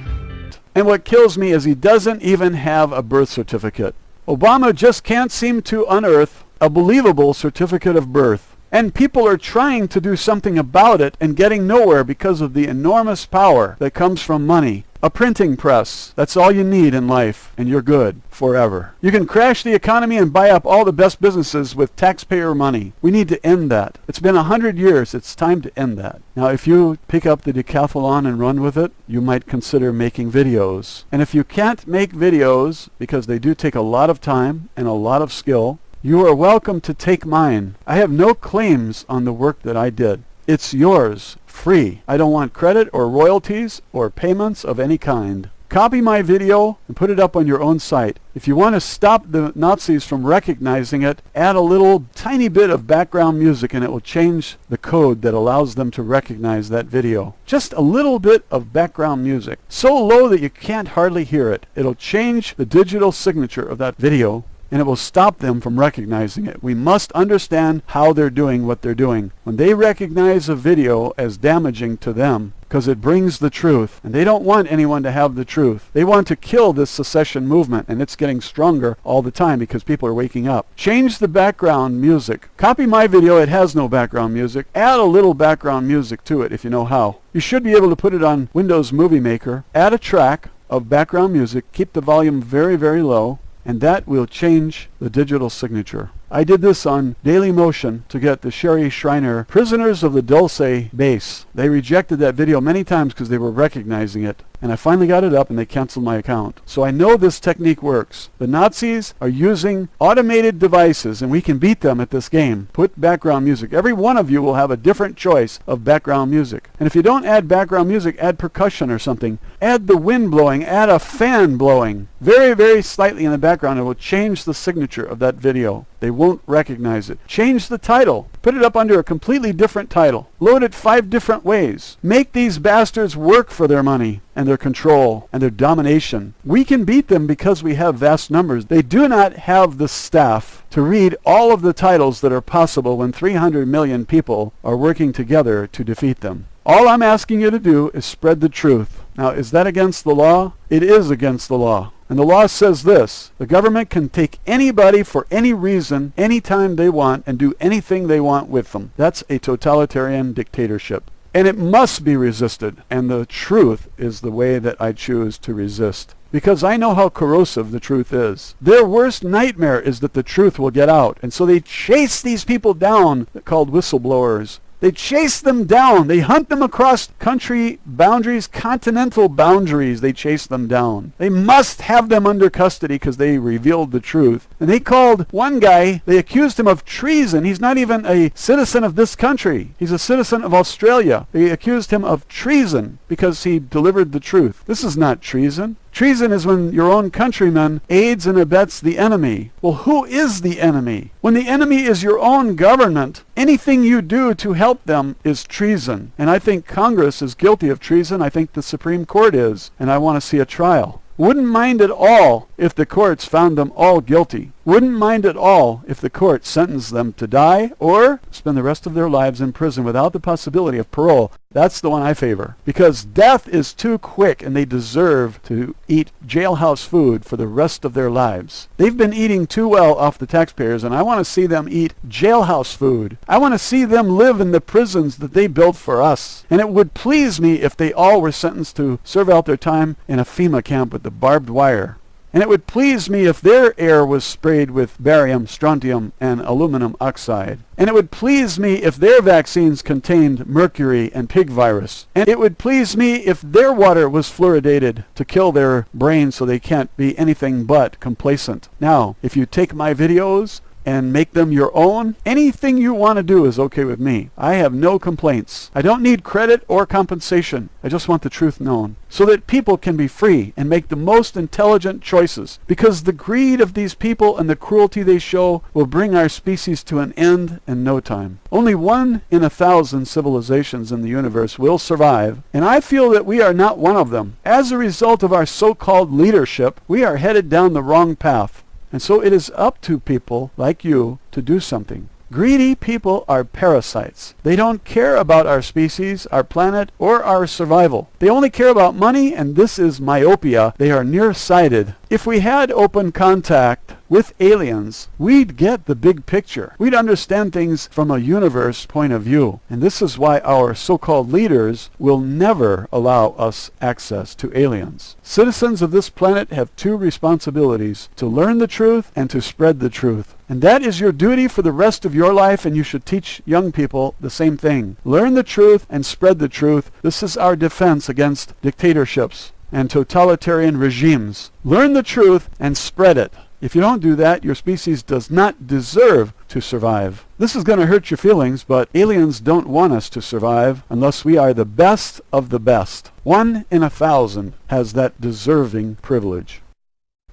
And what kills me is he doesn't even have a birth certificate. Obama just can't seem to unearth a believable certificate of birth. And people are trying to do something about it and getting nowhere because of the enormous power that comes from money. A printing press. That's all you need in life, and you're good forever. You can crash the economy and buy up all the best businesses with taxpayer money. We need to end that. It's been 100 years. It's time to end that. Now, if you pick up the decathlon and run with it, you might consider making videos. And if you can't make videos, because they do take a lot of time and a lot of skill, you are welcome to take mine. I have no claims on the work that I did. It's yours, free. I don't want credit or royalties or payments of any kind. Copy my video and put it up on your own site. If you want to stop the Nazis from recognizing it, add a little tiny bit of background music and it will change the code that allows them to recognize that video. Just a little bit of background music. So low that you can't hardly hear it. It'll change the digital signature of that video, and it will stop them from recognizing it. We must understand how they're doing what they're doing. When they recognize a video as damaging to them, because it brings the truth, and they don't want anyone to have the truth. They want to kill this secession movement, and it's getting stronger all the time because people are waking up. Change the background music. Copy my video. It has no background music. Add a little background music to it if you know how. You should be able to put it on Windows Movie Maker. Add a track of background music. Keep the volume very, very low, and that will change the digital signature. I did this on Daily Motion to get the Sherry Shriner Prisoners of the Dulce base. They rejected that video many times because they were recognizing it. And I finally got it up and they canceled my account. So I know this technique works. The Nazis are using automated devices and we can beat them at this game. Put background music. Every one of you will have a different choice of background music. And if you don't add background music, add percussion or something. Add the wind blowing. Add a fan blowing. Very, very slightly in the background. It will change the signature of that video. They won't recognize it. Change the title. Put it up under a completely different title. Load it 5 different ways. Make these bastards work for their money and their control and their domination. We can beat them because we have vast numbers. They do not have the staff to read all of the titles that are possible when 300 million people are working together to defeat them. All I'm asking you to do is spread the truth. Now, is that against the law? It is against the law. And the law says this: the government can take anybody for any reason, anytime they want, and do anything they want with them. That's a totalitarian dictatorship. And it must be resisted. And the truth is the way that I choose to resist. Because I know how corrosive the truth is. Their worst nightmare is that the truth will get out. And so they chase these people down, called whistleblowers. They chase them down. They hunt them across country boundaries, continental boundaries. They chase them down. They must have them under custody because they revealed the truth. And they called one guy, they accused him of treason. He's not even a citizen of this country. He's a citizen of Australia. They accused him of treason because he delivered the truth. This is not treason. Treason is when your own countryman aids and abets the enemy. Well, who is the enemy? When the enemy is your own government, anything you do to help them is treason. And I think Congress is guilty of treason. I think the Supreme Court is. And I want to see a trial. Wouldn't mind at all if the courts found them all guilty. Wouldn't mind at all if the court sentenced them to die or spend the rest of their lives in prison without the possibility of parole. That's the one I favor. Because death is too quick and they deserve to eat jailhouse food for the rest of their lives. They've been eating too well off the taxpayers, and I want to see them eat jailhouse food. I want to see them live in the prisons that they built for us. And it would please me if they all were sentenced to serve out their time in a FEMA camp with the barbed wire. And it would please me if their air was sprayed with barium, strontium, and aluminum oxide. And it would please me if their vaccines contained mercury and pig virus. And it would please me if their water was fluoridated to kill their brains so they can't be anything but complacent. Now, if you take my videos and make them your own, anything you want to do is okay with me. I have no complaints. I don't need credit or compensation. I just want the truth known so that people can be free and make the most intelligent choices, because the greed of these people and the cruelty they show will bring our species to an end in no time. Only 1 in 1,000 civilizations in the universe will survive, and I feel that we are not one of them. As a result of our so-called leadership, we are headed down the wrong path. And so it is up to people like you to do something. Greedy people are parasites. They don't care about our species, our planet, or our survival. They only care about money, and this is myopia. They are nearsighted. If we had open contact with aliens, we'd get the big picture. We'd understand things from a universe point of view. And this is why our so-called leaders will never allow us access to aliens. Citizens of this planet have two responsibilities: to learn the truth and to spread the truth. And that is your duty for the rest of your life, and you should teach young people the same thing. Learn the truth and spread the truth. This is our defense against dictatorships and totalitarian regimes. Learn the truth and spread it. If you don't do that, your species does not deserve to survive. This is going to hurt your feelings, but aliens don't want us to survive unless we are the best of the best. 1 in 1,000 has that deserving privilege.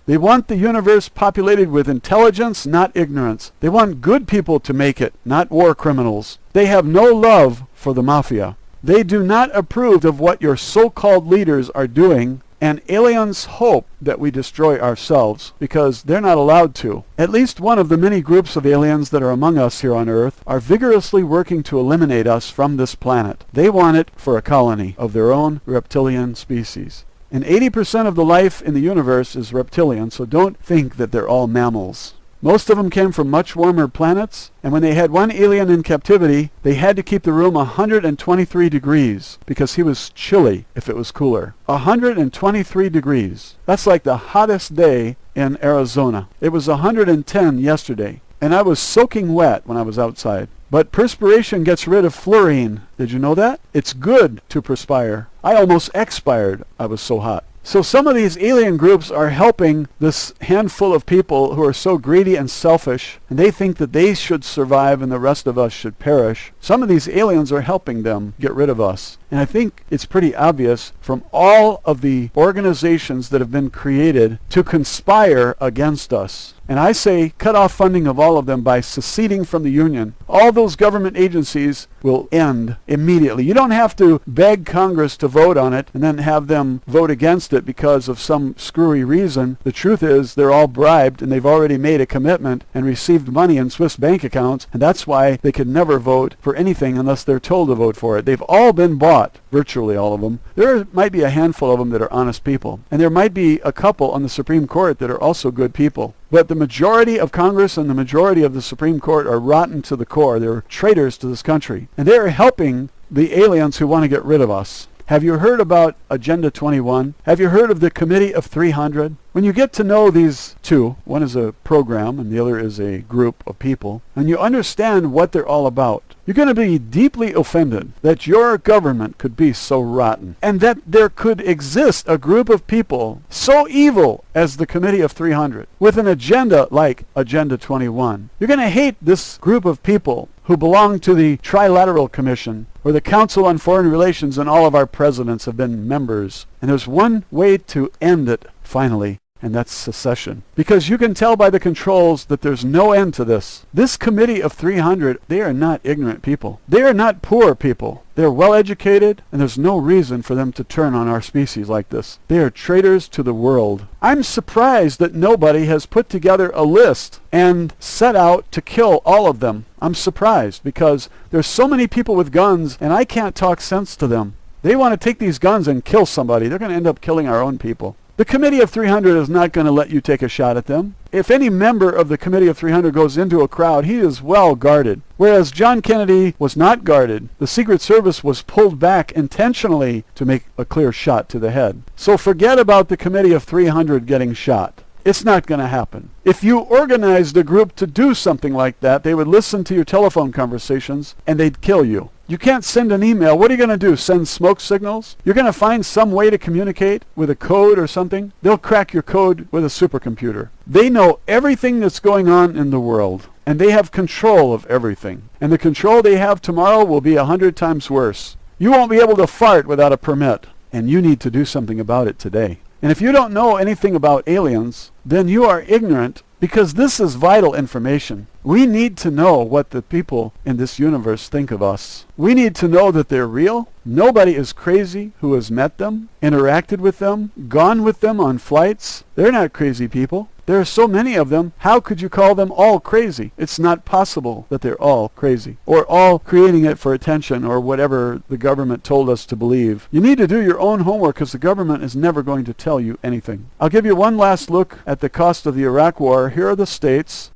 They want the universe populated with intelligence, not ignorance. They want good people to make it, not war criminals. They have no love for the mafia. They do not approve of what your so-called leaders are doing, and aliens hope that we destroy ourselves because they're not allowed to. At least one of the many groups of aliens that are among us here on Earth are vigorously working to eliminate us from this planet. They want it for a colony of their own reptilian species. And 80% of the life in the universe is reptilian, so don't think that they're all mammals. Most of them came from much warmer planets, and when they had one alien in captivity, they had to keep the room 123 degrees because he was chilly if it was cooler. 123 degrees. That's like the hottest day in Arizona. It was 110 yesterday, and I was soaking wet when I was outside. But perspiration gets rid of fluorine. Did you know that? It's good to perspire. I almost expired. I was so hot. So some of these alien groups are helping this handful of people who are so greedy and selfish, and they think that they should survive and the rest of us should perish. Some of these aliens are helping them get rid of us. And I think it's pretty obvious from all of the organizations that have been created to conspire against us. And I say cut off funding of all of them by seceding from the Union. All those government agencies will end immediately. You don't have to beg Congress to vote on it and then have them vote against it because of some screwy reason. The truth is they're all bribed and they've already made a commitment and received money in Swiss bank accounts, and that's why they could never vote for anything unless they're told to vote for it. They've all been bought, virtually all of them. There might be a handful of them that are honest people, and there might be a couple on the Supreme Court that are also good people. But the majority of Congress and the majority of the Supreme Court are rotten to the core. They're traitors to this country. And they're helping the aliens who want to get rid of us. Have you heard about Agenda 21? Have you heard of the Committee of 300? When you get to know these two, one is a program and the other is a group of people, and you understand what they're all about, you're going to be deeply offended that your government could be so rotten and that there could exist a group of people so evil as the Committee of 300 with an agenda like Agenda 21. You're going to hate this group of people who belong to the Trilateral Commission or the Council on Foreign Relations, and all of our presidents have been members. And there's one way to end it finally, and that's secession. Because you can tell by the controls that there's no end to this. This Committee of 300, they are not ignorant people. They are not poor people. They're well educated, and there's no reason for them to turn on our species like this. They are traitors to the world. I'm surprised that nobody has put together a list and set out to kill all of them. I'm surprised because there's so many people with guns, and I can't talk sense to them. They want to take these guns and kill somebody. They're going to end up killing our own people. The Committee of 300 is not going to let you take a shot at them. If any member of the Committee of 300 goes into a crowd, he is well guarded. Whereas John Kennedy was not guarded. The Secret Service was pulled back intentionally to make a clear shot to the head. So forget about the Committee of 300 getting shot. It's not going to happen. If you organized a group to do something like that, they would listen to your telephone conversations and they'd kill you. You can't send an email. What are you going to do? Send smoke signals? You're going to find some way to communicate with a code or something? They'll crack your code with a supercomputer. They know everything that's going on in the world, and they have control of everything. And the control they have tomorrow will be 100 times worse. You won't be able to fart without a permit, and you need to do something about it today. And if you don't know anything about aliens, then you are ignorant, because this is vital information. We need to know what the people in this universe think of us. We need to know that they're real. Nobody is crazy who has met them, interacted with them, gone with them on flights. They're not crazy people. There are so many of them. How could you call them all crazy? It's not possible that they're all crazy or all creating it for attention or whatever the government told us to believe. You need to do your own homework because the government is never going to tell you anything. I'll give you one last look at the cost of the Iraq War. Here are the states.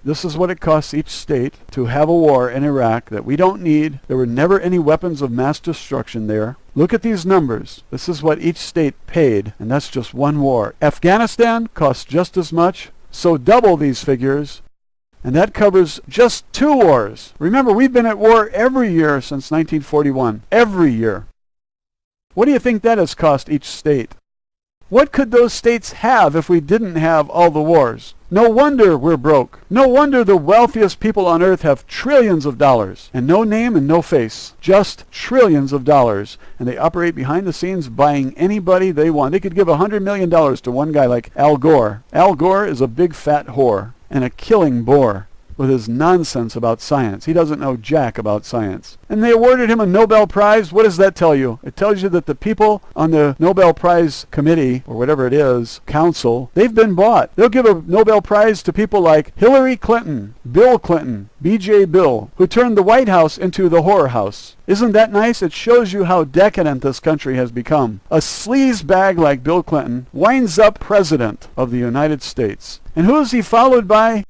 This is what it costs each state to have a war in Iraq that we don't need. There were never any weapons of mass destruction there. Look at these numbers. This is what each state paid, and that's just one war. Afghanistan costs just as much, so double these figures, and that covers just 2 wars. Remember, we've been at war every year since 1941. Every year. What do you think that has cost each state? What could those states have if we didn't have all the wars? No wonder we're broke. No wonder the wealthiest people on earth have trillions of dollars and no name and no face. Just trillions of dollars. And they operate behind the scenes buying anybody they want. They could give $100 million to one guy like Al Gore. Al Gore is a big fat whore and a killing bore with his nonsense about science. He doesn't know jack about science. And they awarded him a Nobel Prize. What does that tell you? It tells you that the people on the Nobel Prize committee, or whatever it is, council, they've been bought. They'll give a Nobel Prize to people like Hillary Clinton, Bill Clinton, B.J. Bill, who turned the White House into the horror house. Isn't that nice? It shows you how decadent this country has become. A sleaze bag like Bill Clinton winds up president of the United States. And who is he followed by?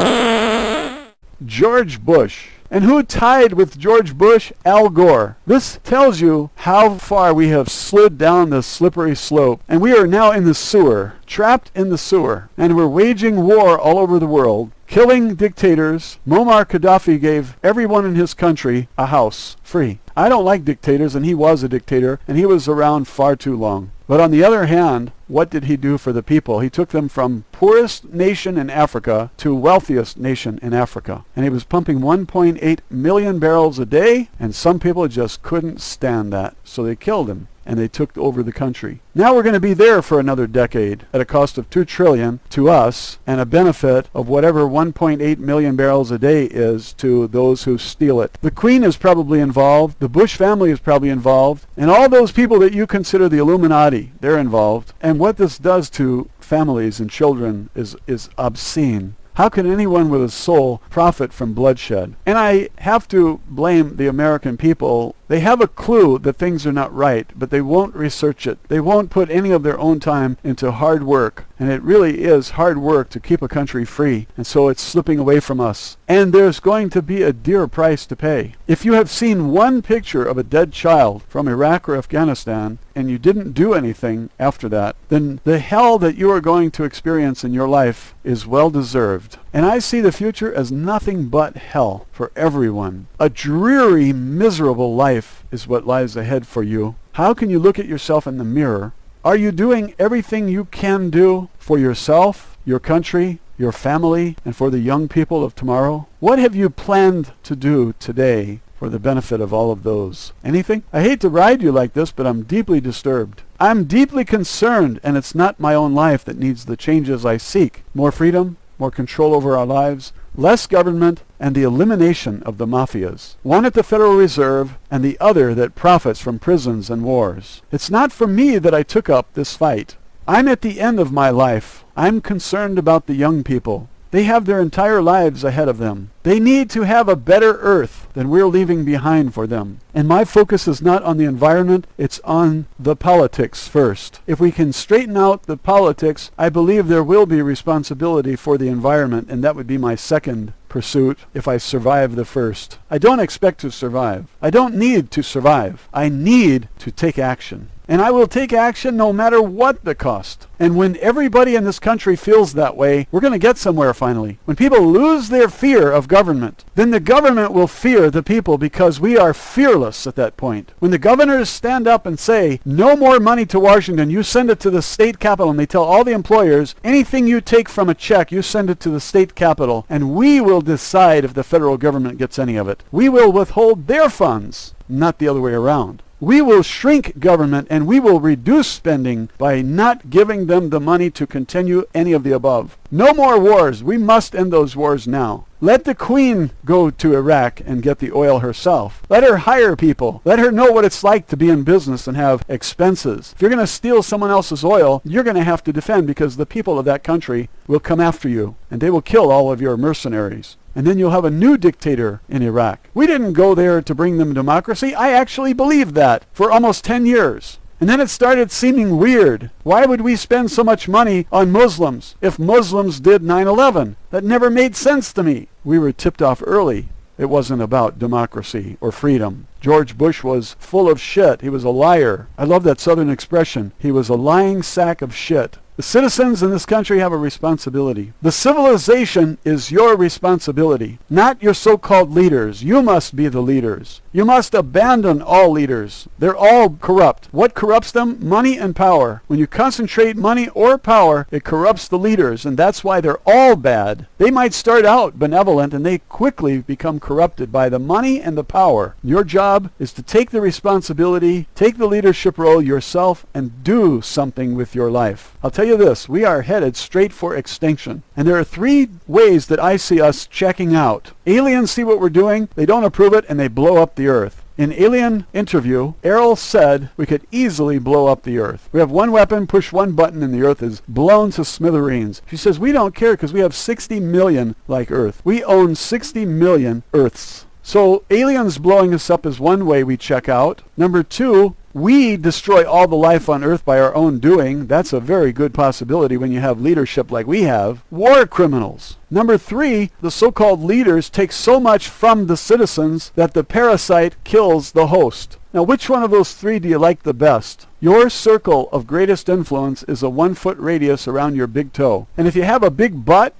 George Bush. And who tied with George Bush? Al Gore. This tells you how far we have slid down the slippery slope. And we are now in the sewer, trapped in the sewer. And we're waging war all over the world, killing dictators. Muammar Gaddafi gave everyone in his country a house, free. I don't like dictators, and he was a dictator, and he was around far too long. But on the other hand, what did he do for the people? He took them from poorest nation in Africa to wealthiest nation in Africa. And he was pumping 1.8 million barrels a day, and some people just couldn't stand that. So they killed him, and they took over the country. Now we're going to be there for another decade at a cost of $2 trillion to us and a benefit of whatever 1.8 million barrels a day is to those who steal it. The Queen is probably involved. The Bush family is probably involved. And all those people that you consider the Illuminati, they're involved. And what this does to families and children is obscene. How can anyone with a soul profit from bloodshed? And I have to blame the American people. They have a clue that things are not right, but they won't research it. They won't put any of their own time into hard work. And it really is hard work to keep a country free. And so it's slipping away from us. And there's going to be a dear price to pay. If you have seen one picture of a dead child from Iraq or Afghanistan, and you didn't do anything after that, then the hell that you are going to experience in your life is well deserved. And I see the future as nothing but hell for everyone. A dreary, miserable life is what lies ahead for you. How can you look at yourself in the mirror? Are you doing everything you can do for yourself, your country, your family, and for the young people of tomorrow? What have you planned to do today for the benefit of all of those? Anything? I hate to ride you like this, but I'm deeply disturbed. I'm deeply concerned, and it's not my own life that needs the changes I seek. More freedom, more control over our lives, less government, and the elimination of the mafias. One at the Federal Reserve, and the other that profits from prisons and wars. It's not for me that I took up this fight. I'm at the end of my life. I'm concerned about the young people. They have their entire lives ahead of them. They need to have a better earth than we're leaving behind for them. And my focus is not on the environment, it's on the politics first. If we can straighten out the politics, I believe there will be responsibility for the environment, and that would be my second pursuit if I survive the first. I don't expect to survive. I don't need to survive. I need to take action. And I will take action no matter what the cost. And when everybody in this country feels that way, we're going to get somewhere finally. When people lose their fear of government, then the government will fear the people because we are fearless at that point. When the governors stand up and say, no more money to Washington, you send it to the state capitol, and they tell all the employers, anything you take from a check, you send it to the state capitol, and we will decide if the federal government gets any of it. We will withhold their funds, not the other way around. We will shrink government and we will reduce spending by not giving them the money to continue any of the above. No more wars. We must end those wars now. Let the queen go to Iraq and get the oil herself. Let her hire people. Let her know what it's like to be in business and have expenses. If you're going to steal someone else's oil, you're going to have to defend, because the people of that country will come after you and they will kill all of your mercenaries. And then you'll have a new dictator in Iraq. We didn't go there to bring them democracy. I actually believed that for almost 10 years. And then it started seeming weird. Why would we spend so much money on Muslims if Muslims did 9/11? That never made sense to me. We were tipped off early. It wasn't about democracy or freedom. George Bush was full of shit. He was a liar. I love that Southern expression. He was a lying sack of shit. The citizens in this country have a responsibility. The civilization is your responsibility, not your so-called leaders. You must be the leaders. You must abandon all leaders. They're all corrupt. What corrupts them? Money and power. When you concentrate money or power, it corrupts the leaders, and that's why they're all bad. They might start out benevolent, and they quickly become corrupted by the money and the power. Your job is to take the responsibility, take the leadership role yourself, and do something with your life. I'll tell you this, we are headed straight for extinction. And there are 3 ways that I see us checking out. Aliens see what we're doing, they don't approve it, and they blow up the earth. In Alien Interview, Errol said we could easily blow up the earth. We have one weapon, push one button, and the earth is blown to smithereens. She says we don't care because we have 60 million like Earth. We own 60 million Earths. So aliens blowing us up is one way we check out. Number 2, we destroy all the life on Earth by our own doing. That's a very good possibility when you have leadership like we have. War criminals. Number 3, the so-called leaders take so much from the citizens that the parasite kills the host. Now, which one of those 3 do you like the best? Your circle of greatest influence is a 1-foot radius around your big toe. And if you have a big butt,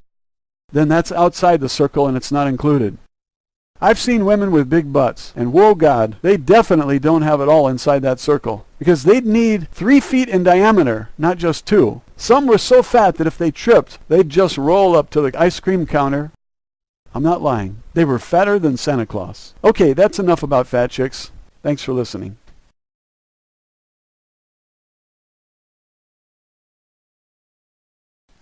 then that's outside the circle and it's not included. I've seen women with big butts, and whoa God, they definitely don't have it all inside that circle, because they'd need 3 feet in diameter, not just 2. Some were so fat that if they tripped, they'd just roll up to the ice cream counter. I'm not lying. They were fatter than Santa Claus. Okay, that's enough about fat chicks. Thanks for listening.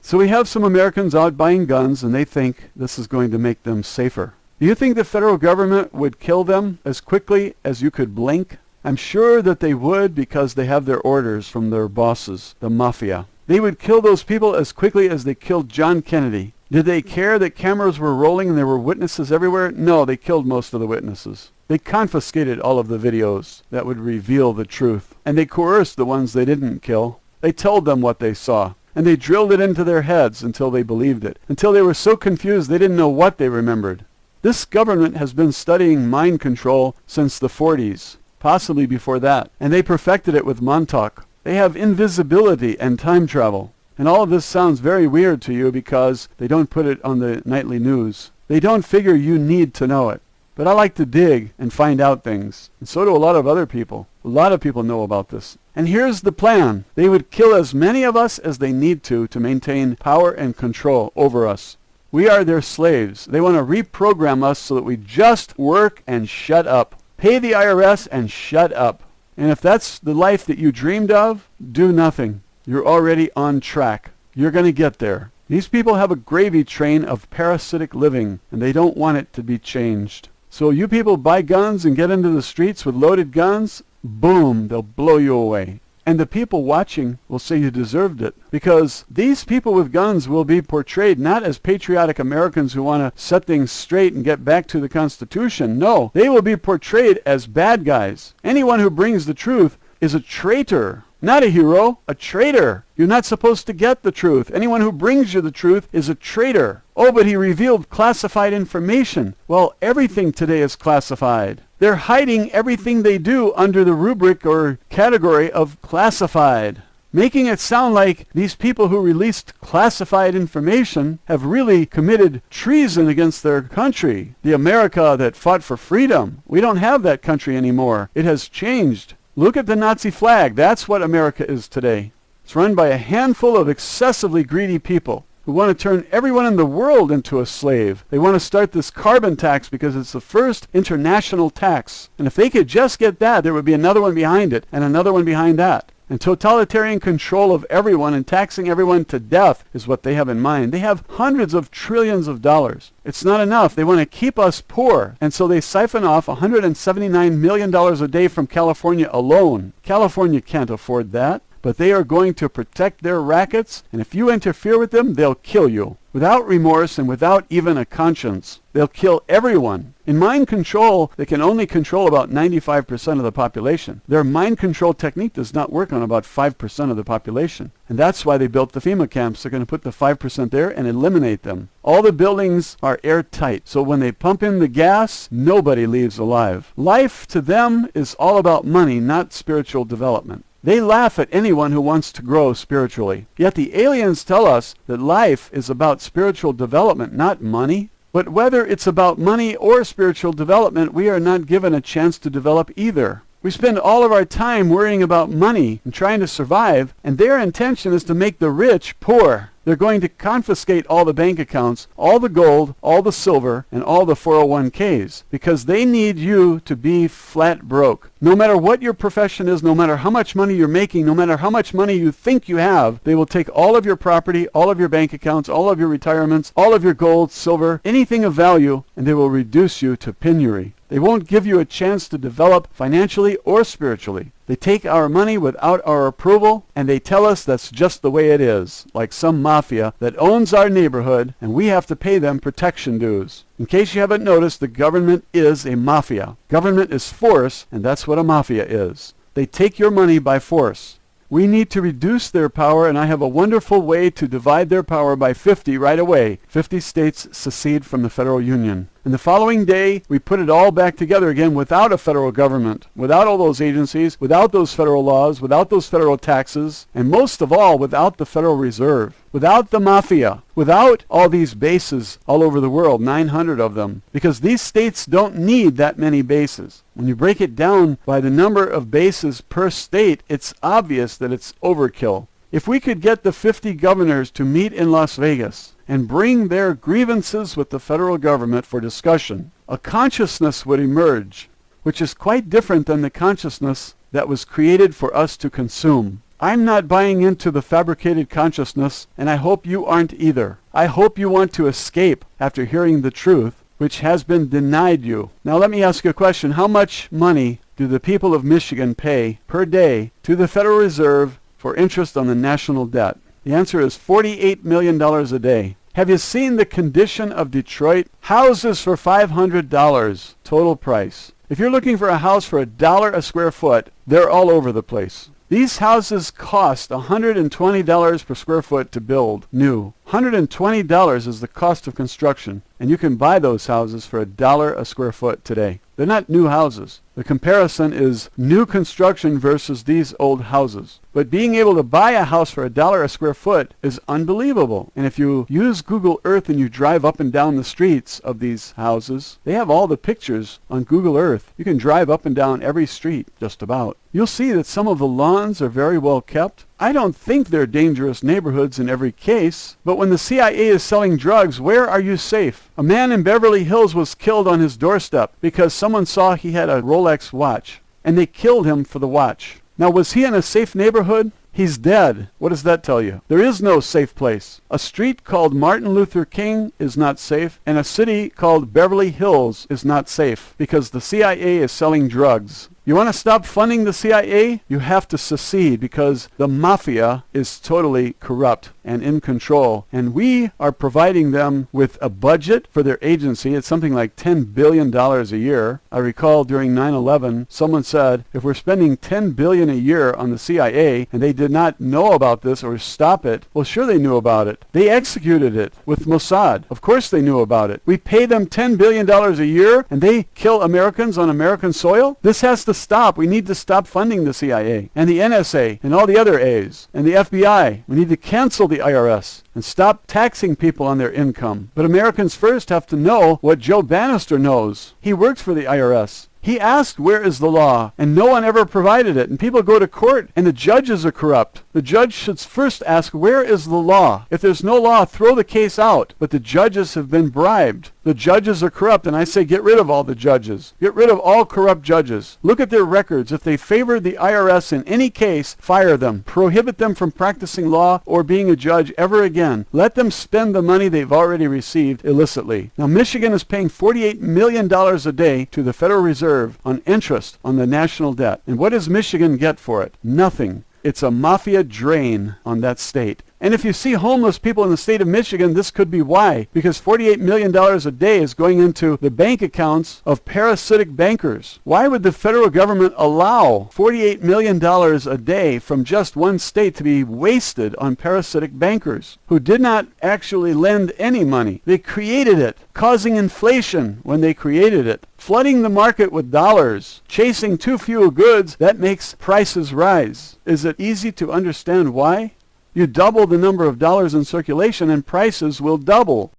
So we have some Americans out buying guns, and they think this is going to make them safer. Do you think the federal government would kill them as quickly as you could blink? I'm sure that they would, because they have their orders from their bosses, the mafia. They would kill those people as quickly as they killed John Kennedy. Did they care that cameras were rolling and there were witnesses everywhere? No, they killed most of the witnesses. They confiscated all of the videos that would reveal the truth. And they coerced the ones they didn't kill. They told them what they saw. And they drilled it into their heads until they believed it. Until they were so confused they didn't know what they remembered. This government has been studying mind control since the 40s, possibly before that, and they perfected it with Montauk. They have invisibility and time travel. And all of this sounds very weird to you because they don't put it on the nightly news. They don't figure you need to know it. But I like to dig and find out things, and so do a lot of other people. A lot of people know about this. And here's the plan. They would kill as many of us as they need to maintain power and control over us. We are their slaves. They want to reprogram us so that we just work and shut up. Pay the IRS and shut up. And if that's the life that you dreamed of, do nothing. You're already on track. You're going to get there. These people have a gravy train of parasitic living, and they don't want it to be changed. So you people buy guns and get into the streets with loaded guns, boom, they'll blow you away. And the people watching will say you deserved it. Because these people with guns will be portrayed not as patriotic Americans who want to set things straight and get back to the Constitution. No, they will be portrayed as bad guys. Anyone who brings the truth is a traitor. Not a hero, a traitor. You're not supposed to get the truth. Anyone who brings you the truth is a traitor. Oh, but he revealed classified information. Well, everything today is classified. They're hiding everything they do under the rubric or category of classified, making it sound like these people who released classified information have really committed treason against their country, the America that fought for freedom. We don't have that country anymore. It has changed. Look at the Nazi flag. That's what America is today. It's run by a handful of excessively greedy people who want to turn everyone in the world into a slave. They want to start this carbon tax because it's the first international tax. And if they could just get that, there would be another one behind it and another one behind that. And totalitarian control of everyone and taxing everyone to death is what they have in mind. They have hundreds of trillions of dollars. It's not enough. They want to keep us poor. And so they siphon off $179 million a day from California alone. California can't afford that. But they are going to protect their rackets, and if you interfere with them, they'll kill you. Without remorse and without even a conscience. They'll kill everyone. In mind control, they can only control about 95% of the population. Their mind control technique does not work on about 5% of the population. And that's why they built the FEMA camps. They're going to put the 5% there and eliminate them. All the buildings are airtight, so when they pump in the gas, nobody leaves alive. Life to them is all about money, not spiritual development. They laugh at anyone who wants to grow spiritually. Yet the aliens tell us that life is about spiritual development, not money. But whether it's about money or spiritual development, we are not given a chance to develop either. We spend all of our time worrying about money and trying to survive, and their intention is to make the rich poor. They're going to confiscate all the bank accounts, all the gold, all the silver, and all the 401ks, because they need you to be flat broke. No matter what your profession is, no matter how much money you're making, no matter how much money you think you have, they will take all of your property, all of your bank accounts, all of your retirements, all of your gold, silver, anything of value, and they will reduce you to penury. They won't give you a chance to develop financially or spiritually. They take our money without our approval, and they tell us that's just the way it is, like some mafia that owns our neighborhood, and we have to pay them protection dues. In case you haven't noticed, the government is a mafia. Government is force, and that's what a mafia is. They take your money by force. We need to reduce their power, and I have a wonderful way to divide their power by 50 right away. 50 states secede from the federal union. And the following day, we put it all back together again without a federal government, without all those agencies, without those federal laws, without those federal taxes, and most of all, without the Federal Reserve, without the mafia, without all these bases all over the world, 900 of them, because these states don't need that many bases. When you break it down by the number of bases per state, it's obvious that it's overkill. If we could get the 50 governors to meet in Las Vegas and bring their grievances with the federal government for discussion, a consciousness would emerge, which is quite different than the consciousness that was created for us to consume. I'm not buying into the fabricated consciousness, and I hope you aren't either. I hope you want to escape after hearing the truth, which has been denied you. Now let me ask you a question. How much money do the people of Michigan pay per day to the Federal Reserve for interest on the national debt? The answer is $48 million a day. Have you seen the condition of Detroit? Houses for $500 total price. If you're looking for a house for $1 a square foot, they're all over the place. These houses cost $120 per square foot to build new. $120 is the cost of construction, and you can buy those houses for $1 a square foot today. They're not new houses. The comparison is new construction versus these old houses. But being able to buy a house for $1 a square foot is unbelievable. And if you use Google Earth and you drive up and down the streets of these houses, they have all the pictures on Google Earth. You can drive up and down every street, just about. You'll see that some of the lawns are very well kept. I don't think they're dangerous neighborhoods in every case, but when the CIA is selling drugs, where are you safe? A man in Beverly Hills was killed on his doorstep because someone saw he had a Rolex watch, and they killed him for the watch. Now, was he in a safe neighborhood? He's dead. What does that tell you? There is no safe place. A street called Martin Luther King is not safe, and a city called Beverly Hills is not safe because the CIA is selling drugs. You want to stop funding the CIA? You have to secede because the mafia is totally corrupt and in control. And we are providing them with a budget for their agency. It's something like $10 billion a year. I recall during 9/11, someone said, if we're spending $10 billion a year on the CIA and they did not know about this or stop it, well, sure they knew about it. They executed it with Mossad. Of course they knew about it. We pay them $10 billion a year and they kill Americans on American soil? This has to stop. We need to stop funding the CIA and the NSA and all the other A's and the FBI. We need to cancel the IRS and stop taxing people on their income. But Americans first have to know what Joe Bannister knows. He worked for the IRS. He asked, where is the law? And no one ever provided it. And people go to court, and the judges are corrupt. The judge should first ask, where is the law? If there's no law, throw the case out. But the judges have been bribed. The judges are corrupt, and I say get rid of all the judges. Get rid of all corrupt judges. Look at their records. If they favor the IRS in any case, fire them. Prohibit them from practicing law or being a judge ever again. Let them spend the money they've already received illicitly. Now, Michigan is paying $48 million a day to the Federal Reserve on interest on the national debt. And what does Michigan get for it? Nothing. It's a mafia drain on that state. And if you see homeless people in the state of Michigan, this could be why. Because $48 million a day is going into the bank accounts of parasitic bankers. Why would the federal government allow $48 million a day from just one state to be wasted on parasitic bankers who did not actually lend any money? They created it, causing inflation when they created it, flooding the market with dollars, chasing too few goods. That makes prices rise. Is it easy to understand why? You double the number of dollars in circulation and prices will double.